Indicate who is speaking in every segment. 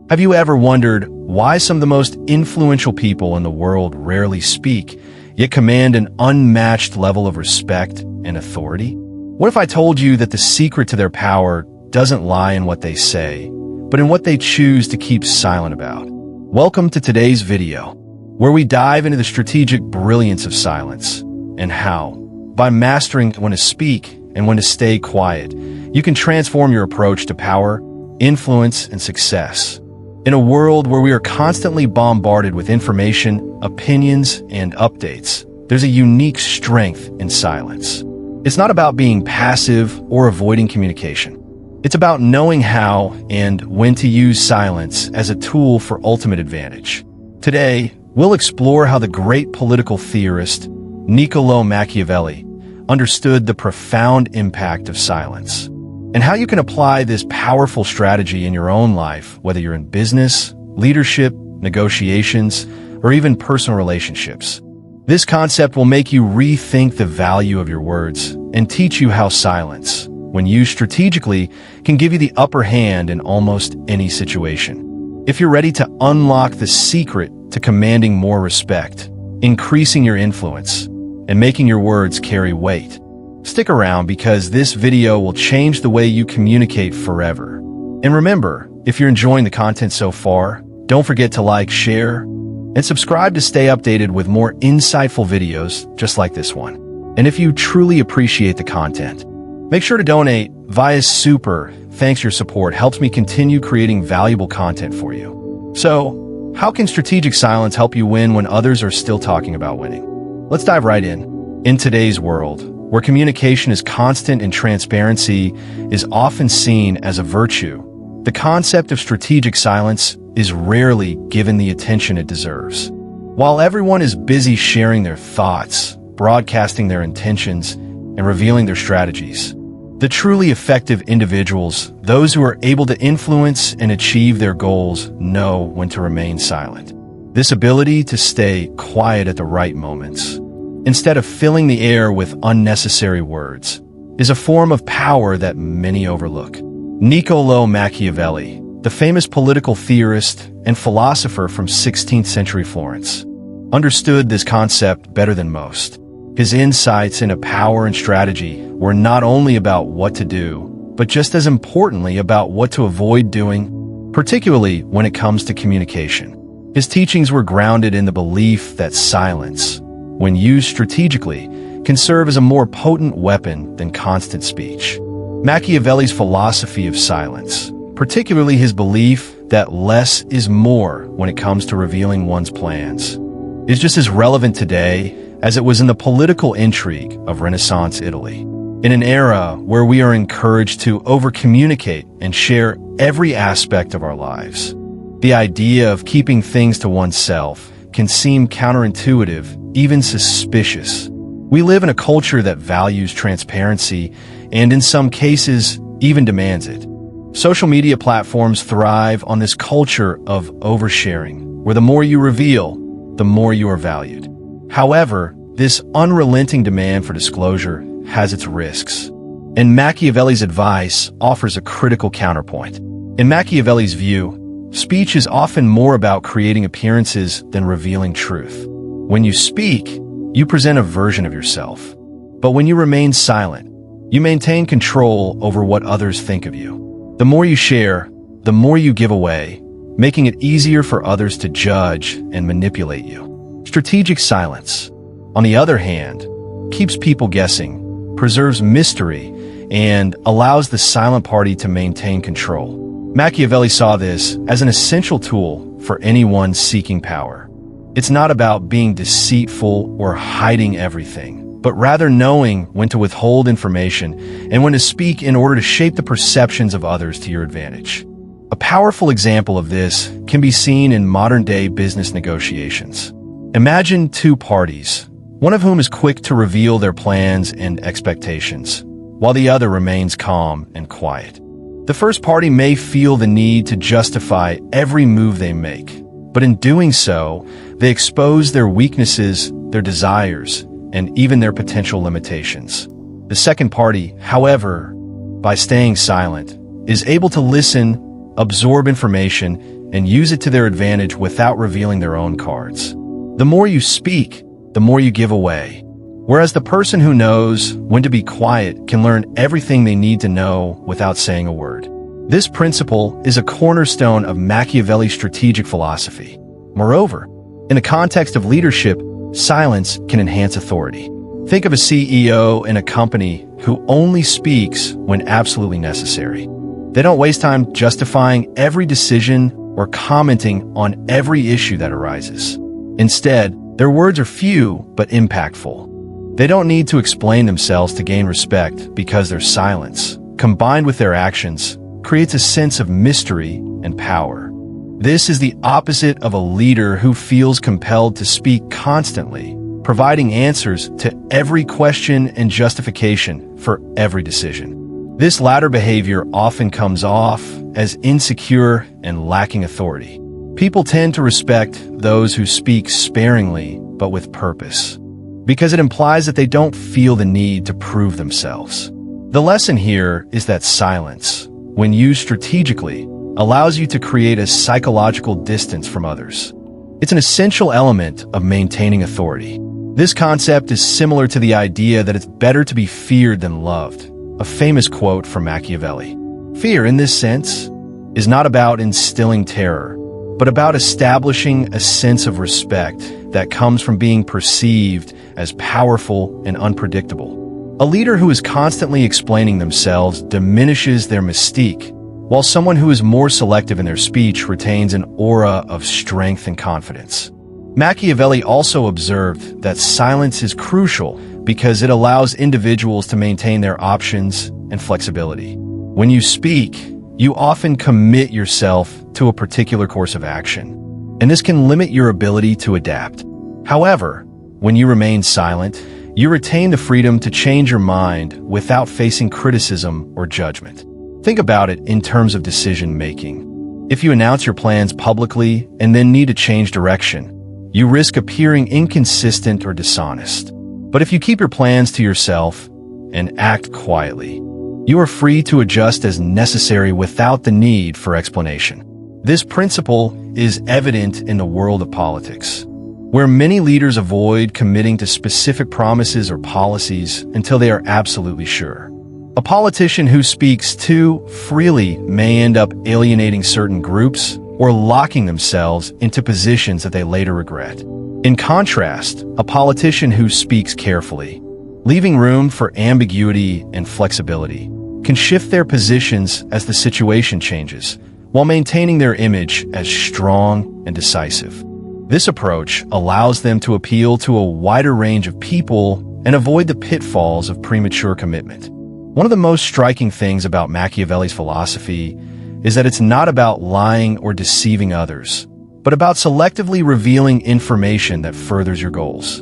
Speaker 1: Have you ever wondered why some of the most influential people in the world rarely speak, yet command an unmatched level of respect and authority? What if I told you that the secret to their power doesn't lie in what they say, but in what they choose to keep silent about? Welcome to today's video, where we dive into the strategic brilliance of silence and how, by mastering when to speak and when to stay quiet, you can transform your approach to power, influence, and success. In a world where we are constantly bombarded with information, opinions, and updates, there's a unique strength in silence. It's not about being passive or avoiding communication. It's about knowing how and when to use silence as a tool for ultimate advantage. Today, we'll explore how the great political theorist Niccolò Machiavelli understood the profound impact of silence, and how you can apply this powerful strategy in your own life, whether you're in business, leadership, negotiations, or even personal relationships. This concept will make you rethink the value of your words and teach you how silence, when used strategically, can give you the upper hand in almost any situation. If you're ready to unlock the secret to commanding more respect, increasing your influence, and making your words carry weight, stick around because this video will change the way you communicate forever. And remember, if you're enjoying the content so far, don't forget to like, share, and subscribe to stay updated with more insightful videos just like this one. And if you truly appreciate the content, make sure to donate via Super. Thanks, your support helps me continue creating valuable content for you. So, how can strategic silence help you win when others are still talking about winning? Let's dive right in. In today's world, where communication is constant and transparency is often seen as a virtue, the concept of strategic silence is rarely given the attention it deserves. While everyone is busy sharing their thoughts, broadcasting their intentions, and revealing their strategies, the truly effective individuals, those who are able to influence and achieve their goals, know when to remain silent. This ability to stay quiet at the right moments, instead of filling the air with unnecessary words, is a form of power that many overlook. Niccolò Machiavelli, the famous political theorist and philosopher from 16th century Florence, understood this concept better than most. His insights into power and strategy were not only about what to do, but just as importantly about what to avoid doing, particularly when it comes to communication. His teachings were grounded in the belief that silence, when used strategically, can serve as a more potent weapon than constant speech. Machiavelli's philosophy of silence, particularly his belief that less is more when it comes to revealing one's plans, is just as relevant today as it was in the political intrigue of Renaissance Italy. In an era where we are encouraged to over-communicate and share every aspect of our lives, the idea of keeping things to oneself can seem counterintuitive, even suspicious. We live in a culture that values transparency and, in some cases, even demands it. Social media platforms thrive on this culture of oversharing, where the more you reveal, the more you are valued. However, this unrelenting demand for disclosure has its risks, and Machiavelli's advice offers a critical counterpoint. In Machiavelli's view, speech is often more about creating appearances than revealing truth. When you speak, you present a version of yourself. But when you remain silent, you maintain control over what others think of you. The more you share, the more you give away, making it easier for others to judge and manipulate you. Strategic silence, on the other hand, keeps people guessing, preserves mystery, and allows the silent party to maintain control. Machiavelli saw this as an essential tool for anyone seeking power. It's not about being deceitful or hiding everything, but rather knowing when to withhold information and when to speak in order to shape the perceptions of others to your advantage. A powerful example of this can be seen in modern-day business negotiations. Imagine two parties, one of whom is quick to reveal their plans and expectations, while the other remains calm and quiet. The first party may feel the need to justify every move they make, but in doing so, they expose their weaknesses, their desires, and even their potential limitations. The second party, however, by staying silent, is able to listen, absorb information, and use it to their advantage without revealing their own cards. The more you speak, the more you give away. Whereas the person who knows when to be quiet can learn everything they need to know without saying a word. This principle is a cornerstone of Machiavelli's strategic philosophy. Moreover, in the context of leadership, silence can enhance authority. Think of a CEO in a company who only speaks when absolutely necessary. They don't waste time justifying every decision or commenting on every issue that arises. Instead, their words are few but impactful. They don't need to explain themselves to gain respect because their silence, combined with their actions, creates a sense of mystery and power. This is the opposite of a leader who feels compelled to speak constantly, providing answers to every question and justification for every decision. This latter behavior often comes off as insecure and lacking authority. People tend to respect those who speak sparingly but with purpose, because it implies that they don't feel the need to prove themselves. The lesson here is that silence, when used strategically, allows you to create a psychological distance from others. It's an essential element of maintaining authority. This concept is similar to the idea that it's better to be feared than loved, a famous quote from Machiavelli. Fear, in this sense, is not about instilling terror, but about establishing a sense of respect that comes from being perceived as powerful and unpredictable. A leader who is constantly explaining themselves diminishes their mystique, while someone who is more selective in their speech retains an aura of strength and confidence. Machiavelli also observed that silence is crucial because it allows individuals to maintain their options and flexibility. When you speak, you often commit yourself to a particular course of action, and this can limit your ability to adapt. However, when you remain silent, you retain the freedom to change your mind without facing criticism or judgment. Think about it in terms of decision-making. If you announce your plans publicly and then need to change direction, you risk appearing inconsistent or dishonest. But if you keep your plans to yourself and act quietly, you are free to adjust as necessary without the need for explanation. This principle is evident in the world of politics, where many leaders avoid committing to specific promises or policies until they are absolutely sure. A politician who speaks too freely may end up alienating certain groups or locking themselves into positions that they later regret. In contrast, a politician who speaks carefully, leaving room for ambiguity and flexibility, can shift their positions as the situation changes, while maintaining their image as strong and decisive. This approach allows them to appeal to a wider range of people and avoid the pitfalls of premature commitment. One of the most striking things about Machiavelli's philosophy is that it's not about lying or deceiving others, but about selectively revealing information that furthers your goals.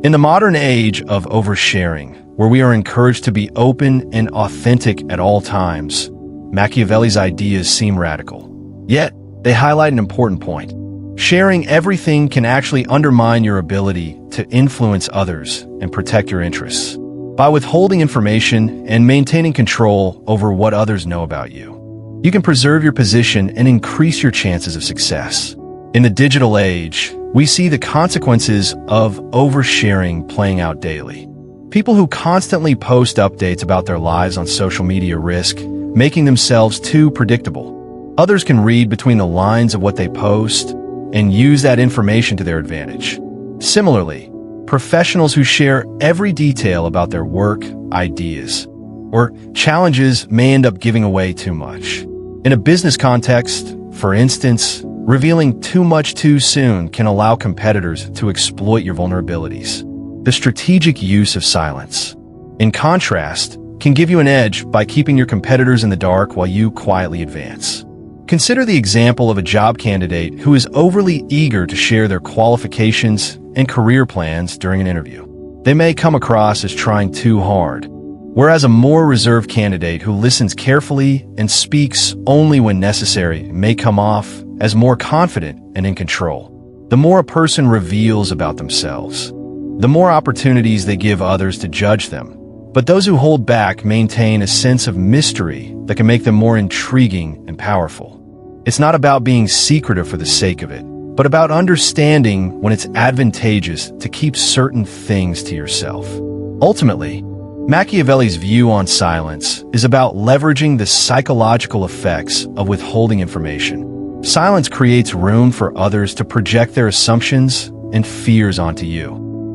Speaker 1: In the modern age of oversharing, where we are encouraged to be open and authentic at all times, Machiavelli's ideas seem radical. Yet, they highlight an important point. Sharing everything can actually undermine your ability to influence others and protect your interests. By withholding information and maintaining control over what others know about you, you can preserve your position and increase your chances of success. In the digital age, we see the consequences of oversharing playing out daily. People who constantly post updates about their lives on social media risk making themselves too predictable. Others can read between the lines of what they post and use that information to their advantage. Similarly, professionals who share every detail about their work, ideas, or challenges may end up giving away too much. In a business context, for instance, revealing too much too soon can allow competitors to exploit your vulnerabilities. The strategic use of silence, in contrast, can give you an edge by keeping your competitors in the dark while you quietly advance. Consider the example of a job candidate who is overly eager to share their qualifications and career plans during an interview. They may come across as trying too hard, whereas a more reserved candidate who listens carefully and speaks only when necessary may come off as more confident and in control. The more a person reveals about themselves, the more opportunities they give others to judge them. But those who hold back maintain a sense of mystery that can make them more intriguing and powerful. It's not about being secretive for the sake of it, but about understanding when it's advantageous to keep certain things to yourself. Ultimately, Machiavelli's view on silence is about leveraging the psychological effects of withholding information. Silence creates room for others to project their assumptions and fears onto you,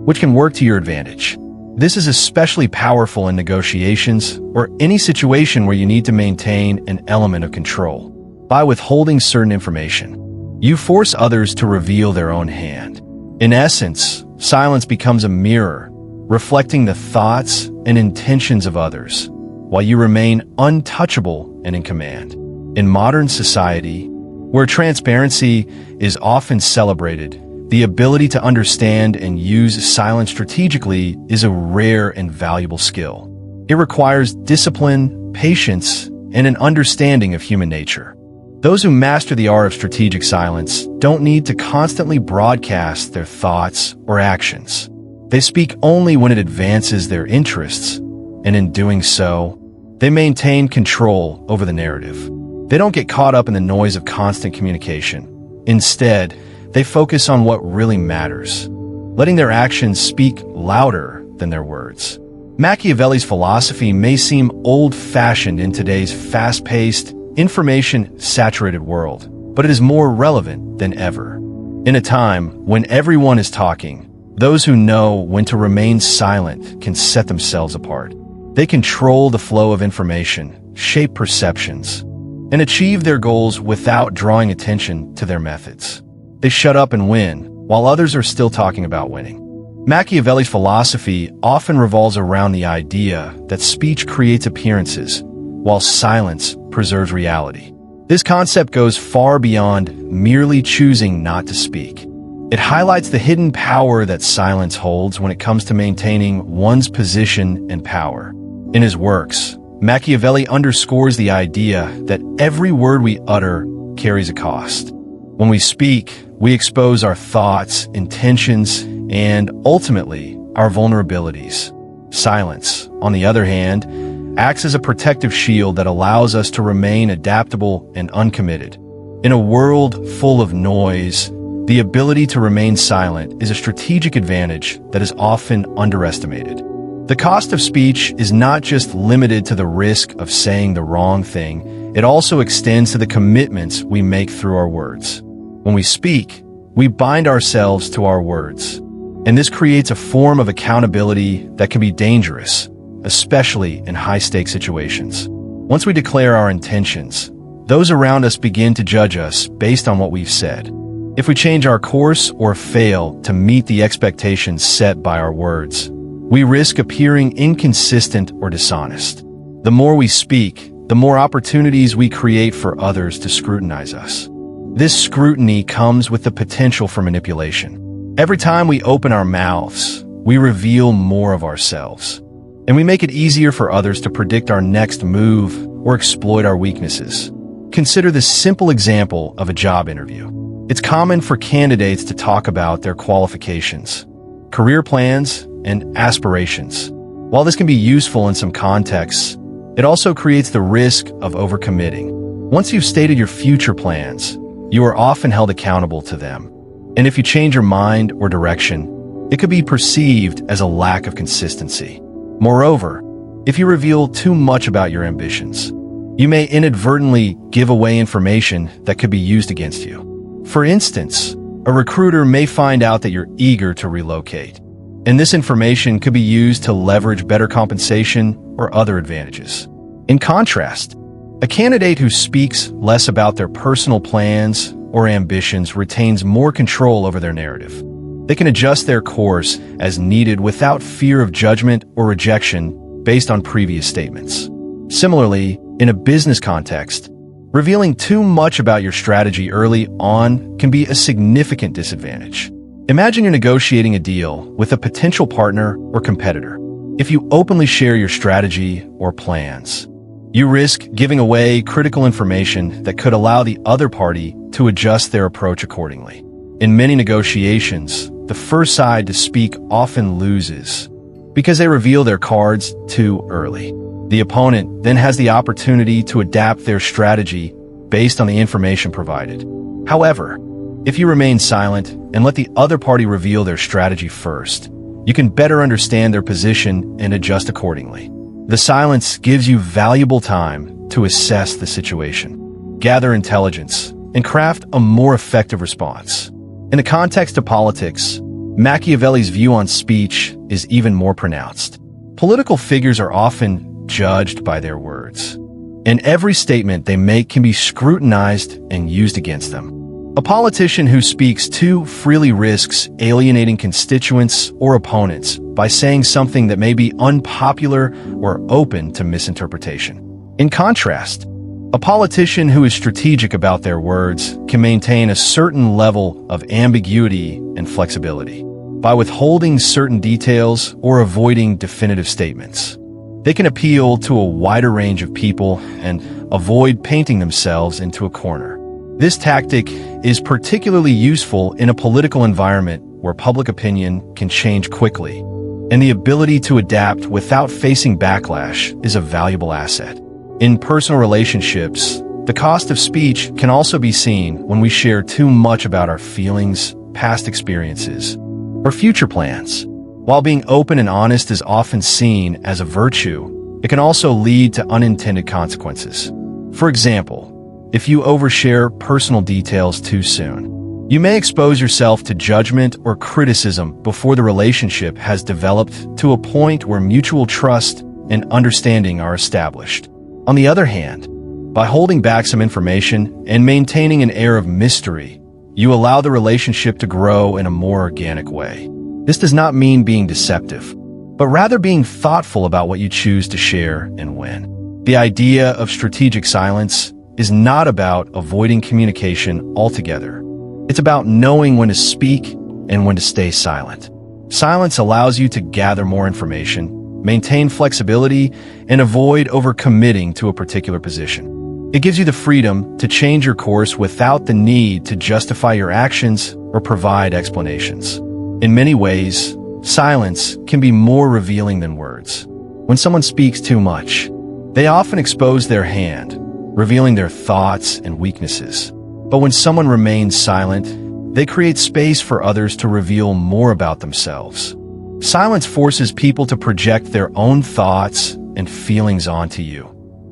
Speaker 1: which can work to your advantage. This is especially powerful in negotiations or any situation where you need to maintain an element of control. By withholding certain information, you force others to reveal their own hand. In essence, silence becomes a mirror, reflecting the thoughts and intentions of others, while you remain untouchable and in command. In modern society, where transparency is often celebrated, the ability to understand and use silence strategically is a rare and valuable skill. It requires discipline, patience, and an understanding of human nature. Those who master the art of strategic silence don't need to constantly broadcast their thoughts or actions. They speak only when it advances their interests, and in doing so, they maintain control over the narrative. They don't get caught up in the noise of constant communication. Instead, they focus on what really matters, letting their actions speak louder than their words. Machiavelli's philosophy may seem old-fashioned in today's fast-paced, information-saturated world, but it is more relevant than ever. In a time when everyone is talking, those who know when to remain silent can set themselves apart. They control the flow of information, shape perceptions, and achieve their goals without drawing attention to their methods. They shut up and win, while others are still talking about winning. Machiavelli's philosophy often revolves around the idea that speech creates appearances, while silence preserves reality. This concept goes far beyond merely choosing not to speak. It highlights the hidden power that silence holds when it comes to maintaining one's position and power. In his works, Machiavelli underscores the idea that every word we utter carries a cost. When we speak, we expose our thoughts, intentions, and ultimately, our vulnerabilities. Silence, on the other hand, acts as a protective shield that allows us to remain adaptable and uncommitted. In a world full of noise, the ability to remain silent is a strategic advantage that is often underestimated. The cost of speech is not just limited to the risk of saying the wrong thing, it also extends to the commitments we make through our words. When we speak, we bind ourselves to our words, and this creates a form of accountability that can be dangerous, especially in high-stakes situations. Once we declare our intentions, those around us begin to judge us based on what we've said. If we change our course or fail to meet the expectations set by our words, we risk appearing inconsistent or dishonest. The more we speak, the more opportunities we create for others to scrutinize us. This scrutiny comes with the potential for manipulation. Every time we open our mouths, we reveal more of ourselves, and we make it easier for others to predict our next move or exploit our weaknesses. Consider this simple example of a job interview. It's common for candidates to talk about their qualifications, career plans, and aspirations. While this can be useful in some contexts, it also creates the risk of overcommitting. Once you've stated your future plans, you are often held accountable to them. And if you change your mind or direction, it could be perceived as a lack of consistency. Moreover, if you reveal too much about your ambitions, you may inadvertently give away information that could be used against you. For instance, a recruiter may find out that you're eager to relocate, and this information could be used to leverage better compensation or other advantages. In contrast, a candidate who speaks less about their personal plans or ambitions retains more control over their narrative. They can adjust their course as needed without fear of judgment or rejection based on previous statements. Similarly, in a business context, revealing too much about your strategy early on can be a significant disadvantage. Imagine you're negotiating a deal with a potential partner or competitor. If you openly share your strategy or plans, you risk giving away critical information that could allow the other party to adjust their approach accordingly. In many negotiations, the first side to speak often loses because they reveal their cards too early. The opponent then has the opportunity to adapt their strategy based on the information provided. However, if you remain silent and let the other party reveal their strategy first, you can better understand their position and adjust accordingly. The silence gives you valuable time to assess the situation, gather intelligence, and craft a more effective response. In the context of politics, Machiavelli's view on speech is even more pronounced. Political figures are often judged by their words, and every statement they make can be scrutinized and used against them. A politician who speaks too freely risks alienating constituents or opponents by saying something that may be unpopular or open to misinterpretation. In contrast, a politician who is strategic about their words can maintain a certain level of ambiguity and flexibility by withholding certain details or avoiding definitive statements. They can appeal to a wider range of people and avoid painting themselves into a corner. This tactic is particularly useful in a political environment where public opinion can change quickly, and the ability to adapt without facing backlash is a valuable asset. In personal relationships, the cost of speech can also be seen when we share too much about our feelings, past experiences, or future plans. While being open and honest is often seen as a virtue, it can also lead to unintended consequences. For example, if you overshare personal details too soon, you may expose yourself to judgment or criticism before the relationship has developed to a point where mutual trust and understanding are established. On the other hand, by holding back some information and maintaining an air of mystery, you allow the relationship to grow in a more organic way. This does not mean being deceptive, but rather being thoughtful about what you choose to share and when. The idea of strategic silence is not about avoiding communication altogether. It's about knowing when to speak and when to stay silent. Silence allows you to gather more information, maintain flexibility, and avoid overcommitting to a particular position. It gives you the freedom to change your course without the need to justify your actions or provide explanations. In many ways, silence can be more revealing than words. When someone speaks too much, they often expose their hand, revealing their thoughts and weaknesses. But when someone remains silent, they create space for others to reveal more about themselves. Silence forces people to project their own thoughts and feelings onto you,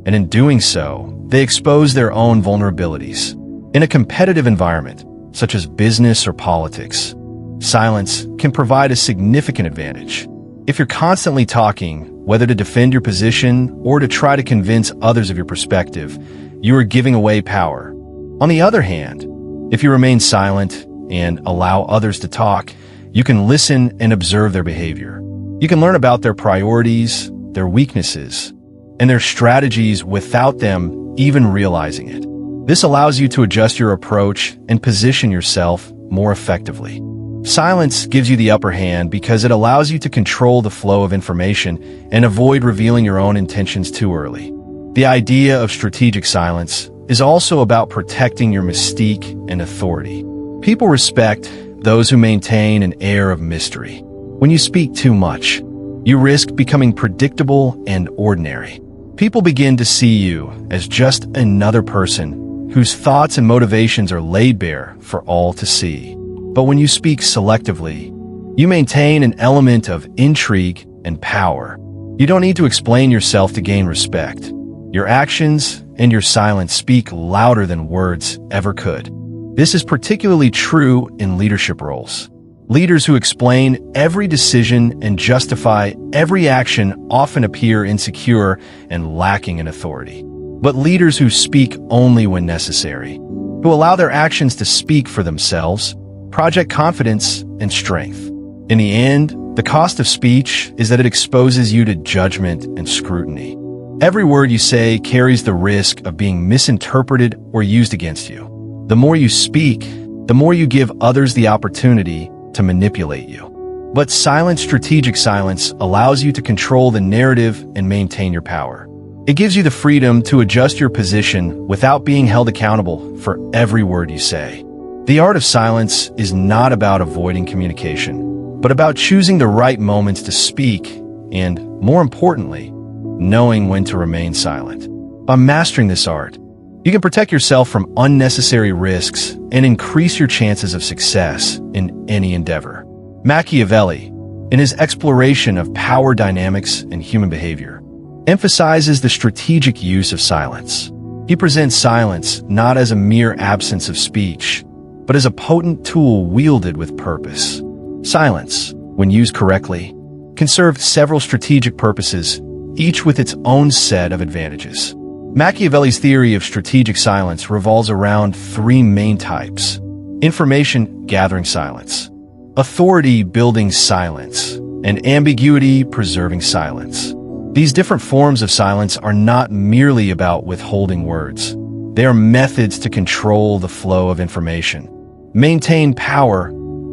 Speaker 1: and in doing so, they expose their own vulnerabilities. In a competitive environment, such as business or politics, silence can provide a significant advantage. If you're constantly talking, whether to defend your position or to try to convince others of your perspective, you are giving away power. On the other hand, if you remain silent and allow others to talk, you can listen and observe their behavior. You can learn about their priorities, their weaknesses, and their strategies without them even realizing it. This allows you to adjust your approach and position yourself more effectively. Silence gives you the upper hand because it allows you to control the flow of information and avoid revealing your own intentions too early. The idea of strategic silence is also about protecting your mystique and authority. People respect those who maintain an air of mystery. When you speak too much, you risk becoming predictable and ordinary. People begin to see you as just another person whose thoughts and motivations are laid bare for all to see. But when you speak selectively, you maintain an element of intrigue and power. You don't need to explain yourself to gain respect. Your actions and your silence speak louder than words ever could. This is particularly true in leadership roles. Leaders who explain every decision and justify every action often appear insecure and lacking in authority. But leaders who speak only when necessary, who allow their actions to speak for themselves, project confidence and strength. In the end, the cost of speech is that it exposes you to judgment and scrutiny. Every word you say carries the risk of being misinterpreted or used against you. The more you speak, the more you give others the opportunity to manipulate you. But strategic silence allows you to control the narrative and maintain your power. It gives you the freedom to adjust your position without being held accountable for every word you say. The art of silence is not about avoiding communication, but about choosing the right moments to speak and, more importantly, knowing when to remain silent. By mastering this art, You can protect yourself from unnecessary risks and increase your chances of success in any endeavor. Machiavelli, in his exploration of power dynamics and human behavior, emphasizes the strategic use of silence. He presents silence not as a mere absence of speech, but as a potent tool wielded with purpose. Silence, when used correctly, can serve several strategic purposes, each with its own set of advantages. Machiavelli's theory of strategic silence revolves around three main types: information-gathering silence, authority-building silence, and ambiguity-preserving silence. These different forms of silence are not merely about withholding words. They are methods to control the flow of information, maintain power,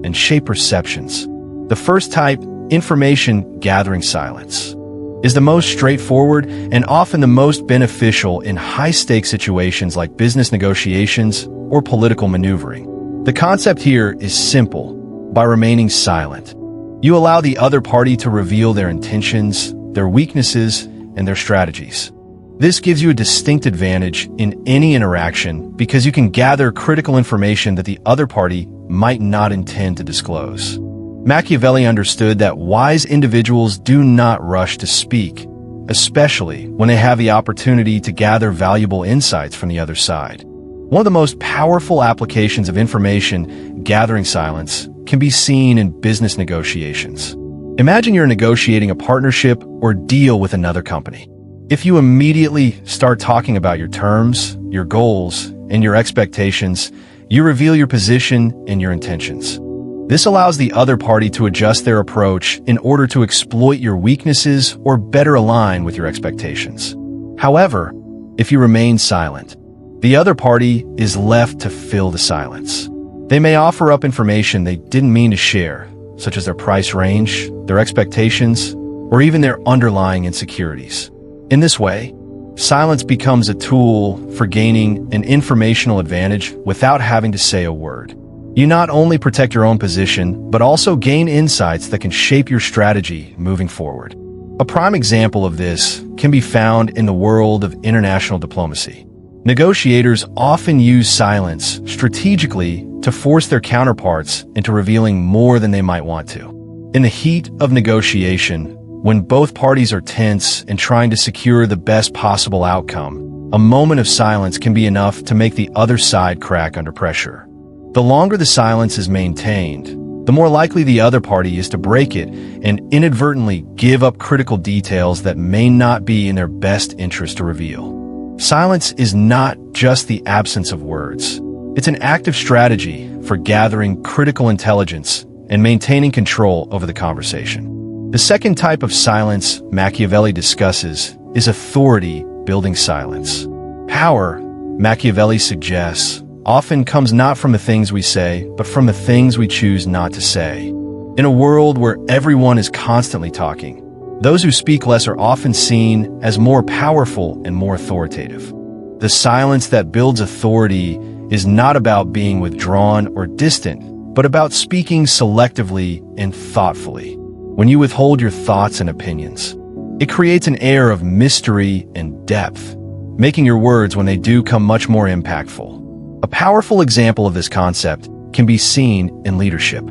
Speaker 1: and shape perceptions. The first type, information-gathering silence, is the most straightforward and often the most beneficial in high-stakes situations like business negotiations or political maneuvering. The concept here is simple. By remaining silent, you allow the other party to reveal their intentions, their weaknesses, and their strategies. This gives you a distinct advantage in any interaction because you can gather critical information that the other party might not intend to disclose. Machiavelli understood that wise individuals do not rush to speak, especially when they have the opportunity to gather valuable insights from the other side. One of the most powerful applications of information-gathering silence can be seen in business negotiations. Imagine you're negotiating a partnership or deal with another company. If you immediately start talking about your terms, your goals, and your expectations, you reveal your position and your intentions. This allows the other party to adjust their approach in order to exploit your weaknesses or better align with your expectations. However, if you remain silent, the other party is left to fill the silence. They may offer up information they didn't mean to share, such as their price range, their expectations, or even their underlying insecurities. In this way, silence becomes a tool for gaining an informational advantage without having to say a word. You not only protect your own position, but also gain insights that can shape your strategy moving forward. A prime example of this can be found in the world of international diplomacy. Negotiators often use silence strategically to force their counterparts into revealing more than they might want to. In the heat of negotiation, when both parties are tense and trying to secure the best possible outcome, a moment of silence can be enough to make the other side crack under pressure. The longer the silence is maintained, the more likely the other party is to break it and inadvertently give up critical details that may not be in their best interest to reveal. Silence is not just the absence of words. It's an active strategy for gathering critical intelligence and maintaining control over the conversation. The second type of silence Machiavelli discusses is authority-building silence. Power, Machiavelli suggests, often comes not from the things we say, but from the things we choose not to say. In a world where everyone is constantly talking, those who speak less are often seen as more powerful and more authoritative. The silence that builds authority is not about being withdrawn or distant, but about speaking selectively and thoughtfully. When you withhold your thoughts and opinions, it creates an air of mystery and depth, making your words when they do come much more impactful. A powerful example of this concept can be seen in leadership.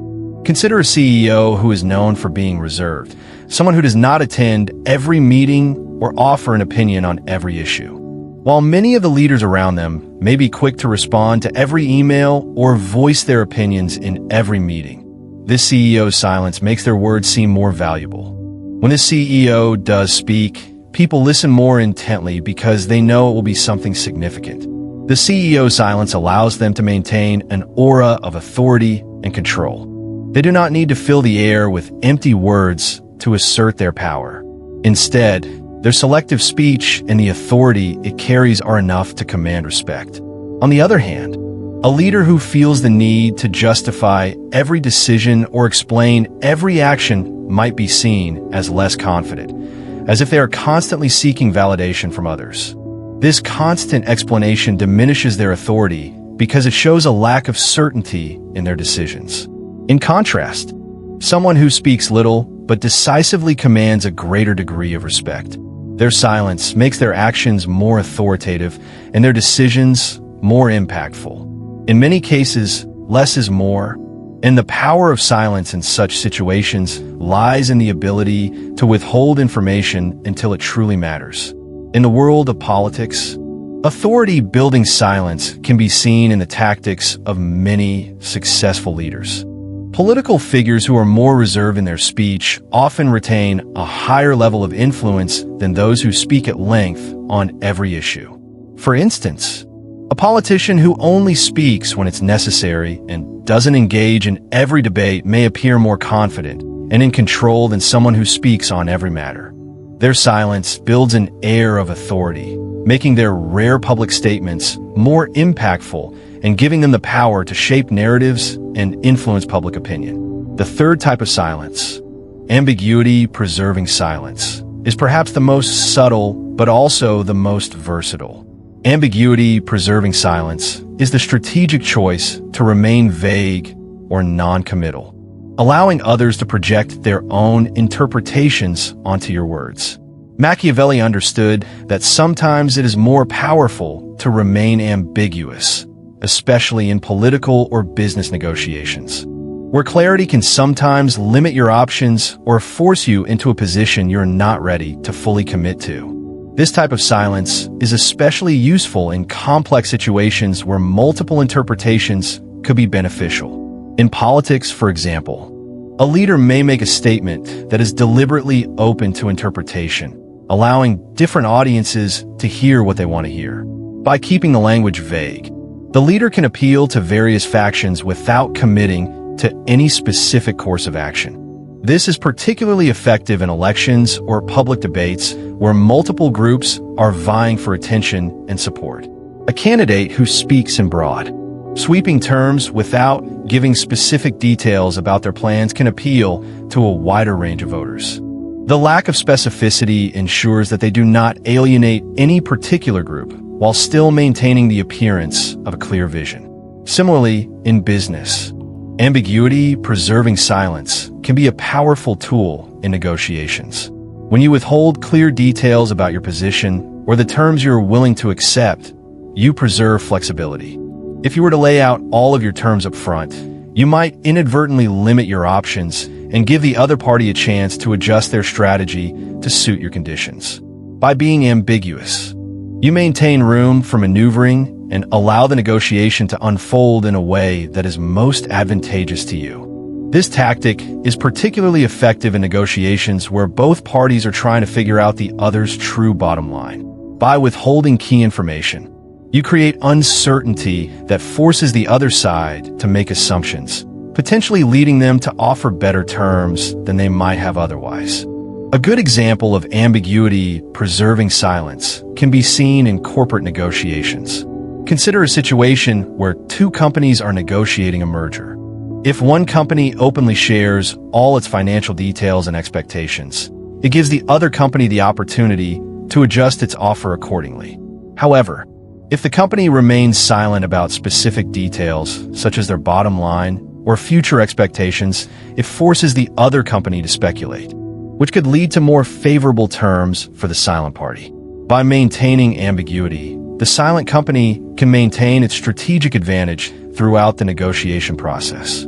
Speaker 1: Consider a CEO who is known for being reserved, someone who does not attend every meeting or offer an opinion on every issue. While many of the leaders around them may be quick to respond to every email or voice their opinions in every meeting, this CEO's silence makes their words seem more valuable. When the CEO does speak, people listen more intently because they know it will be something significant. The CEO's silence allows them to maintain an aura of authority and control. They do not need to fill the air with empty words to assert their power. Instead, their selective speech and the authority it carries are enough to command respect. On the other hand, a leader who feels the need to justify every decision or explain every action might be seen as less confident, as if they are constantly seeking validation from others. This constant explanation diminishes their authority because it shows a lack of certainty in their decisions. In contrast, someone who speaks little but decisively commands a greater degree of respect. Their silence makes their actions more authoritative and their decisions more impactful. In many cases, less is more, and the power of silence in such situations lies in the ability to withhold information until it truly matters. In the world of politics, authority-building silence can be seen in the tactics of many successful leaders. Political figures who are more reserved in their speech often retain a higher level of influence than those who speak at length on every issue. For instance, a politician who only speaks when it's necessary and doesn't engage in every debate may appear more confident and in control than someone who speaks on every matter. Their silence builds an air of authority, making their rare public statements more impactful and giving them the power to shape narratives and influence public opinion. The third type of silence, ambiguity-preserving silence, is perhaps the most subtle but also the most versatile. Ambiguity-preserving silence is the strategic choice to remain vague or non-committal, allowing others to project their own interpretations onto your words. Machiavelli understood that sometimes it is more powerful to remain ambiguous, especially in political or business negotiations, where clarity can sometimes limit your options or force you into a position you're not ready to fully commit to. This type of silence is especially useful in complex situations where multiple interpretations could be beneficial. In politics, for example, a leader may make a statement that is deliberately open to interpretation, allowing different audiences to hear what they want to hear. By keeping the language vague, the leader can appeal to various factions without committing to any specific course of action. This is particularly effective in elections or public debates where multiple groups are vying for attention and support. A candidate who speaks in broad, sweeping terms without giving specific details about their plans can appeal to a wider range of voters. The lack of specificity ensures that they do not alienate any particular group while still maintaining the appearance of a clear vision. Similarly, in business, ambiguity-preserving silence can be a powerful tool in negotiations. When you withhold clear details about your position or the terms you're willing to accept, you preserve flexibility. If you were to lay out all of your terms up front, you might inadvertently limit your options and give the other party a chance to adjust their strategy to suit your conditions. By being ambiguous, you maintain room for maneuvering and allow the negotiation to unfold in a way that is most advantageous to you. This tactic is particularly effective in negotiations where both parties are trying to figure out the other's true bottom line. By withholding key information, you create uncertainty that forces the other side to make assumptions, potentially leading them to offer better terms than they might have otherwise. A good example of ambiguity-preserving silence can be seen in corporate negotiations. Consider a situation where two companies are negotiating a merger. If one company openly shares all its financial details and expectations, it gives the other company the opportunity to adjust its offer accordingly. However, if the company remains silent about specific details, such as their bottom line or future expectations, it forces the other company to speculate, which could lead to more favorable terms for the silent party. By maintaining ambiguity, the silent company can maintain its strategic advantage throughout the negotiation process.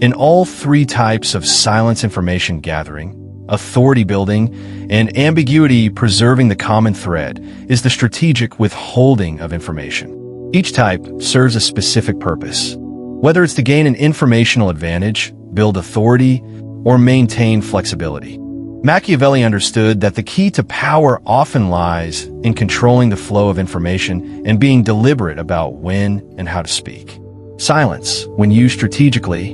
Speaker 1: In all three types of silence information gathering, authority building, and ambiguity preserving, the common thread is the strategic withholding of information. Each type serves a specific purpose, whether it's to gain an informational advantage, build authority, or maintain flexibility. Machiavelli understood that the key to power often lies in controlling the flow of information and being deliberate about when and how to speak. Silence, when used strategically,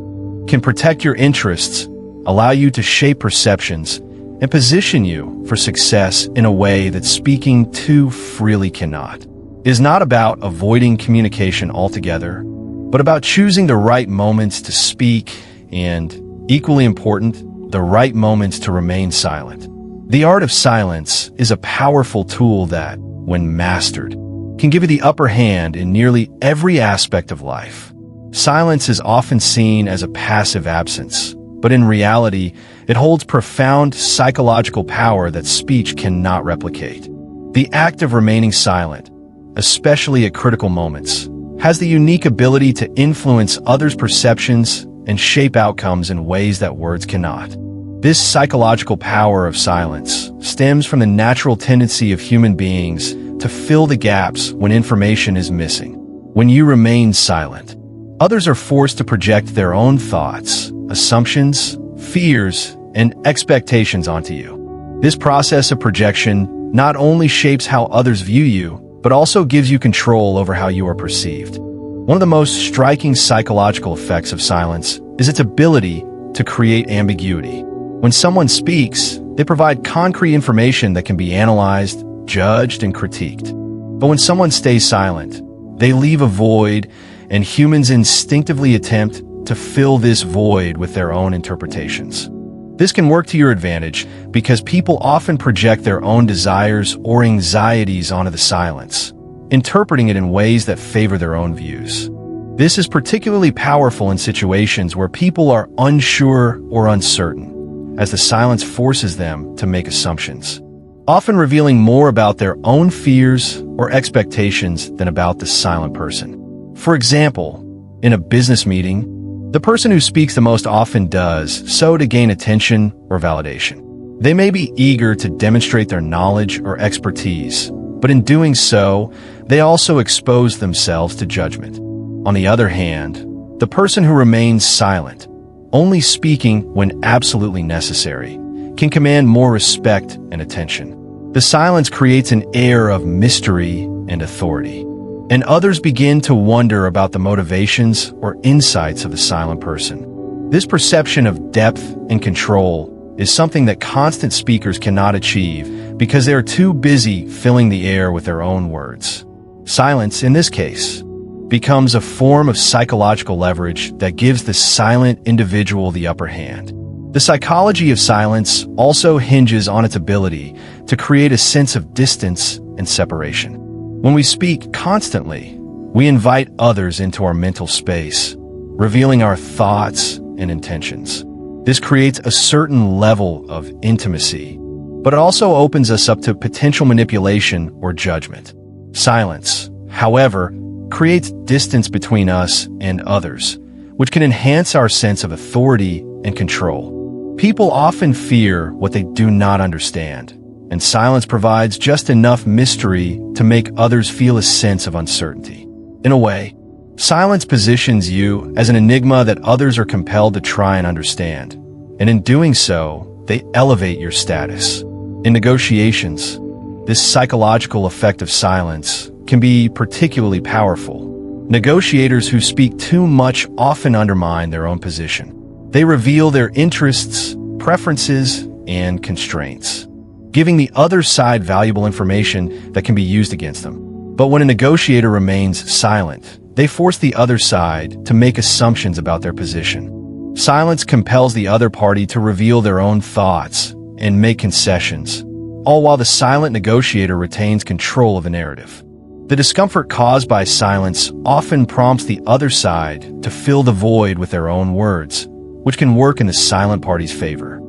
Speaker 1: can protect your interests, allow you to shape perceptions, and position you for success in a way that speaking too freely cannot. It is not about avoiding communication altogether, but about choosing the right moments to speak and, equally important, the right moments to remain silent. The art of silence is a powerful tool that, when mastered, can give you the upper hand in nearly every aspect of life. Silence is often seen as a passive absence, but in reality, it holds profound psychological power that speech cannot replicate. The act of remaining silent, especially at critical moments, has the unique ability to influence others' perceptions and shape outcomes in ways that words cannot. This psychological power of silence stems from the natural tendency of human beings to fill the gaps when information is missing. When you remain silent, others are forced to project their own thoughts, assumptions, fears, and expectations onto you. This process of projection not only shapes how others view you, but also gives you control over how you are perceived. One of the most striking psychological effects of silence is its ability to create ambiguity. When someone speaks, they provide concrete information that can be analyzed, judged, and critiqued. But when someone stays silent, they leave a void, and humans instinctively attempt to fill this void with their own interpretations. This can work to your advantage because people often project their own desires or anxieties onto the silence, interpreting it in ways that favor their own views. This is particularly powerful in situations where people are unsure or uncertain, as the silence forces them to make assumptions, often revealing more about their own fears or expectations than about the silent person. For example, in a business meeting, the person who speaks the most often does so to gain attention or validation. They may be eager to demonstrate their knowledge or expertise, but in doing so, they also expose themselves to judgment. On the other hand, the person who remains silent, only speaking when absolutely necessary, can command more respect and attention. The silence creates an air of mystery and authority, and others begin to wonder about the motivations or insights of the silent person. This perception of depth and control is something that constant speakers cannot achieve because they are too busy filling the air with their own words. Silence, in this case, becomes a form of psychological leverage that gives the silent individual the upper hand. The psychology of silence also hinges on its ability to create a sense of distance and separation. When we speak constantly, we invite others into our mental space, revealing our thoughts and intentions. This creates a certain level of intimacy, but it also opens us up to potential manipulation or judgment. Silence, however, creates distance between us and others, which can enhance our sense of authority and control. People often fear what they do not understand, and silence provides just enough mystery to make others feel a sense of uncertainty. In a way, silence positions you as an enigma that others are compelled to try and understand, and in doing so, they elevate your status. In negotiations, this psychological effect of silence can be particularly powerful. Negotiators who speak too much often undermine their own position. They reveal their interests, preferences, and constraints, giving the other side valuable information that can be used against them. But when a negotiator remains silent, they force the other side to make assumptions about their position. Silence compels the other party to reveal their own thoughts and make concessions, all while the silent negotiator retains control of the narrative. The discomfort caused by silence often prompts the other side to fill the void with their own words, which can work in the silent party's favor.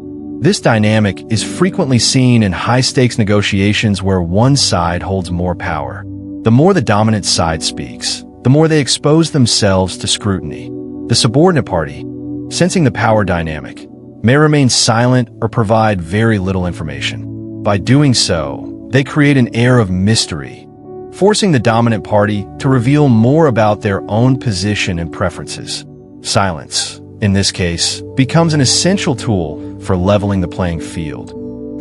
Speaker 1: This dynamic is frequently seen in high-stakes negotiations where one side holds more power. The more the dominant side speaks, the more they expose themselves to scrutiny. The subordinate party, sensing the power dynamic, may remain silent or provide very little information. By doing so, they create an air of mystery, forcing the dominant party to reveal more about their own position and preferences. Silence, in this case, becomes an essential tool for leveling the playing field,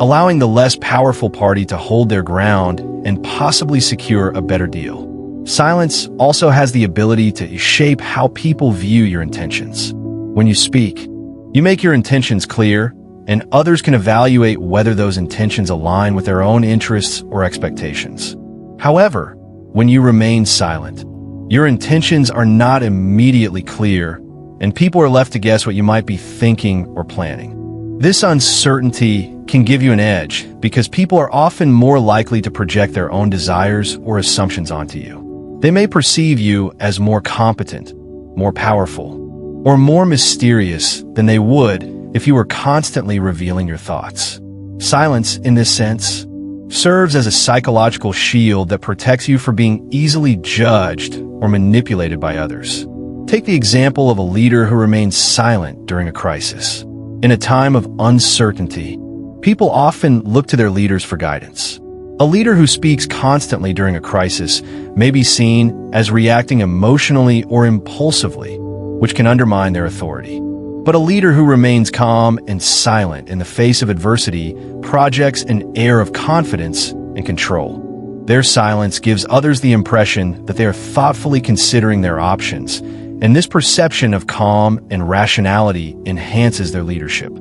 Speaker 1: allowing the less powerful party to hold their ground and possibly secure a better deal. Silence also has the ability to shape how people view your intentions. When you speak, you make your intentions clear, and others can evaluate whether those intentions align with their own interests or expectations. However, when you remain silent, your intentions are not immediately clear, and people are left to guess what you might be thinking or planning. This uncertainty can give you an edge because people are often more likely to project their own desires or assumptions onto you. They may perceive you as more competent, more powerful, or more mysterious than they would if you were constantly revealing your thoughts. Silence, in this sense, serves as a psychological shield that protects you from being easily judged or manipulated by others. Take the example of a leader who remains silent during a crisis. In a time of uncertainty, people often look to their leaders for guidance. A leader who speaks constantly during a crisis may be seen as reacting emotionally or impulsively, which can undermine their authority. But a leader who remains calm and silent in the face of adversity projects an air of confidence and control. Their silence gives others the impression that they are thoughtfully considering their options, and this perception of calm and rationality enhances their leadership.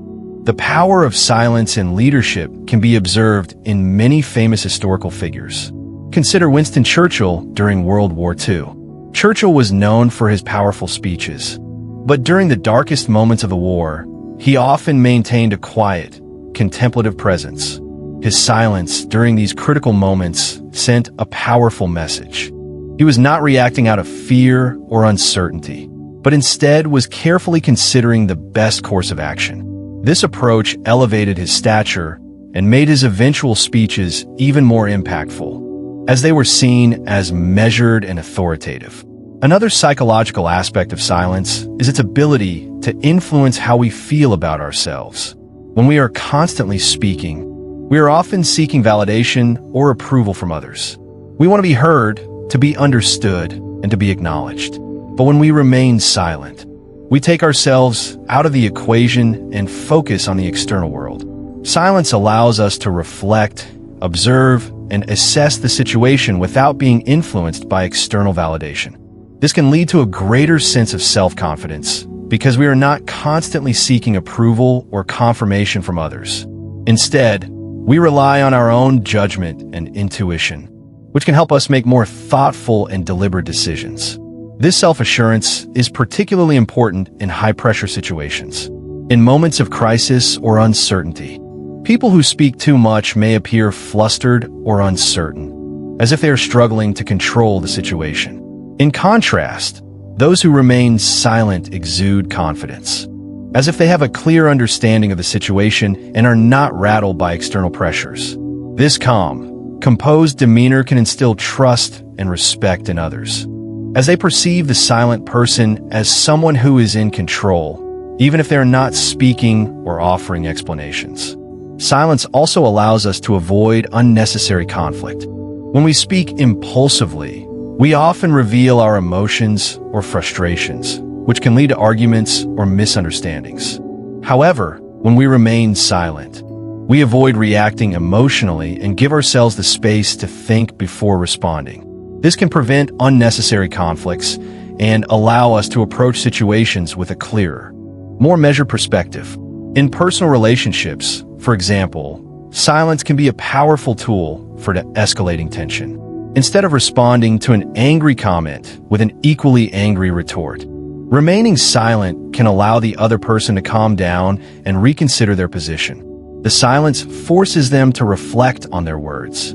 Speaker 1: The power of silence in leadership can be observed in many famous historical figures. Consider Winston Churchill during World War II. Churchill was known for his powerful speeches, but during the darkest moments of the war, he often maintained a quiet, contemplative presence. His silence during these critical moments sent a powerful message. He was not reacting out of fear or uncertainty, but instead was carefully considering the best course of action. This approach elevated his stature and made his eventual speeches even more impactful, as they were seen as measured and authoritative. Another psychological aspect of silence is its ability to influence how we feel about ourselves. When we are constantly speaking, we are often seeking validation or approval from others. We want to be heard, to be understood, and to be acknowledged. But when we remain silent, we take ourselves out of the equation and focus on the external world. Silence allows us to reflect, observe, and assess the situation without being influenced by external validation. This can lead to a greater sense of self-confidence because we are not constantly seeking approval or confirmation from others. Instead, we rely on our own judgment and intuition, which can help us make more thoughtful and deliberate decisions. This self-assurance is particularly important in high-pressure situations. In moments of crisis or uncertainty, people who speak too much may appear flustered or uncertain, as if they are struggling to control the situation. In contrast, those who remain silent exude confidence, as if they have a clear understanding of the situation and are not rattled by external pressures. This calm, composed demeanor can instill trust and respect in others, as they perceive the silent person as someone who is in control, even if they are not speaking or offering explanations. Silence also allows us to avoid unnecessary conflict. When we speak impulsively, we often reveal our emotions or frustrations, which can lead to arguments or misunderstandings. However, when we remain silent, we avoid reacting emotionally and give ourselves the space to think before responding. This can prevent unnecessary conflicts and allow us to approach situations with a clearer, more measured perspective. In personal relationships, for example, silence can be a powerful tool for de-escalating tension. Instead of responding to an angry comment with an equally angry retort, remaining silent can allow the other person to calm down and reconsider their position. The silence forces them to reflect on their words,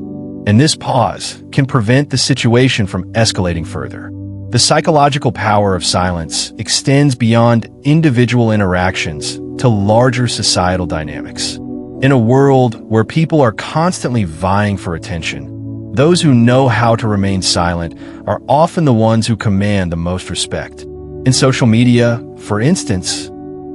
Speaker 1: and this pause can prevent the situation from escalating further. The psychological power of silence extends beyond individual interactions to larger societal dynamics. In a world where people are constantly vying for attention, those who know how to remain silent are often the ones who command the most respect. In social media, for instance,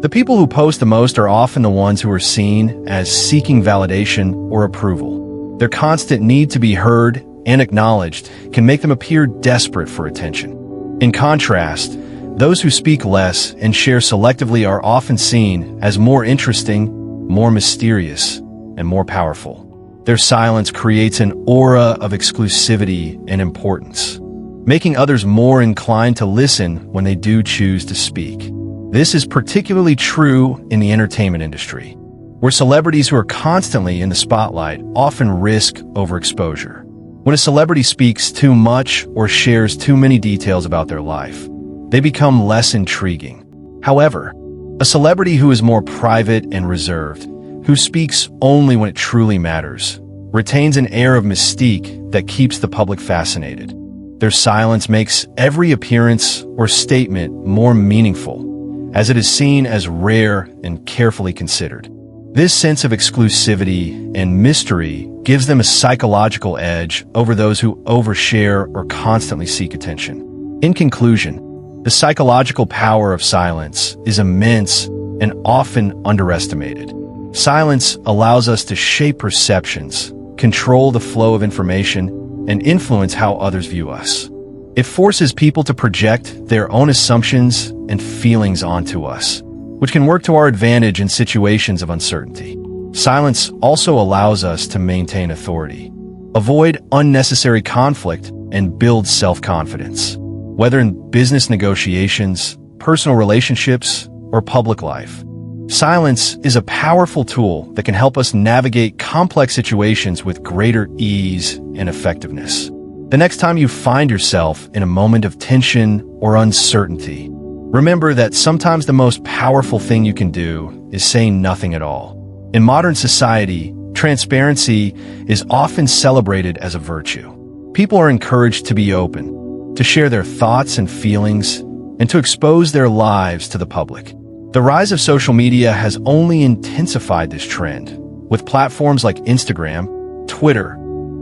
Speaker 1: the people who post the most are often the ones who are seen as seeking validation or approval. Their constant need to be heard and acknowledged can make them appear desperate for attention. In contrast, those who speak less and share selectively are often seen as more interesting, more mysterious, and more powerful. Their silence creates an aura of exclusivity and importance, making others more inclined to listen when they do choose to speak. This is particularly true in the entertainment industry, where celebrities who are constantly in the spotlight often risk overexposure. When a celebrity speaks too much or shares too many details about their life, they become less intriguing. However, a celebrity who is more private and reserved, who speaks only when it truly matters, retains an air of mystique that keeps the public fascinated. Their silence makes every appearance or statement more meaningful, as it is seen as rare and carefully considered. This sense of exclusivity and mystery gives them a psychological edge over those who overshare or constantly seek attention. In conclusion, the psychological power of silence is immense and often underestimated. Silence allows us to shape perceptions, control the flow of information, and influence how others view us. It forces people to project their own assumptions and feelings onto us, which can work to our advantage in situations of uncertainty. Silence also allows us to maintain authority, avoid unnecessary conflict, and build self-confidence. Whether in business negotiations, personal relationships, or public life, silence is a powerful tool that can help us navigate complex situations with greater ease and effectiveness. The next time you find yourself in a moment of tension or uncertainty, remember that sometimes the most powerful thing you can do is say nothing at all. In modern society, transparency is often celebrated as a virtue. People are encouraged to be open, to share their thoughts and feelings, and to expose their lives to the public. The rise of social media has only intensified this trend, with platforms like Instagram, Twitter,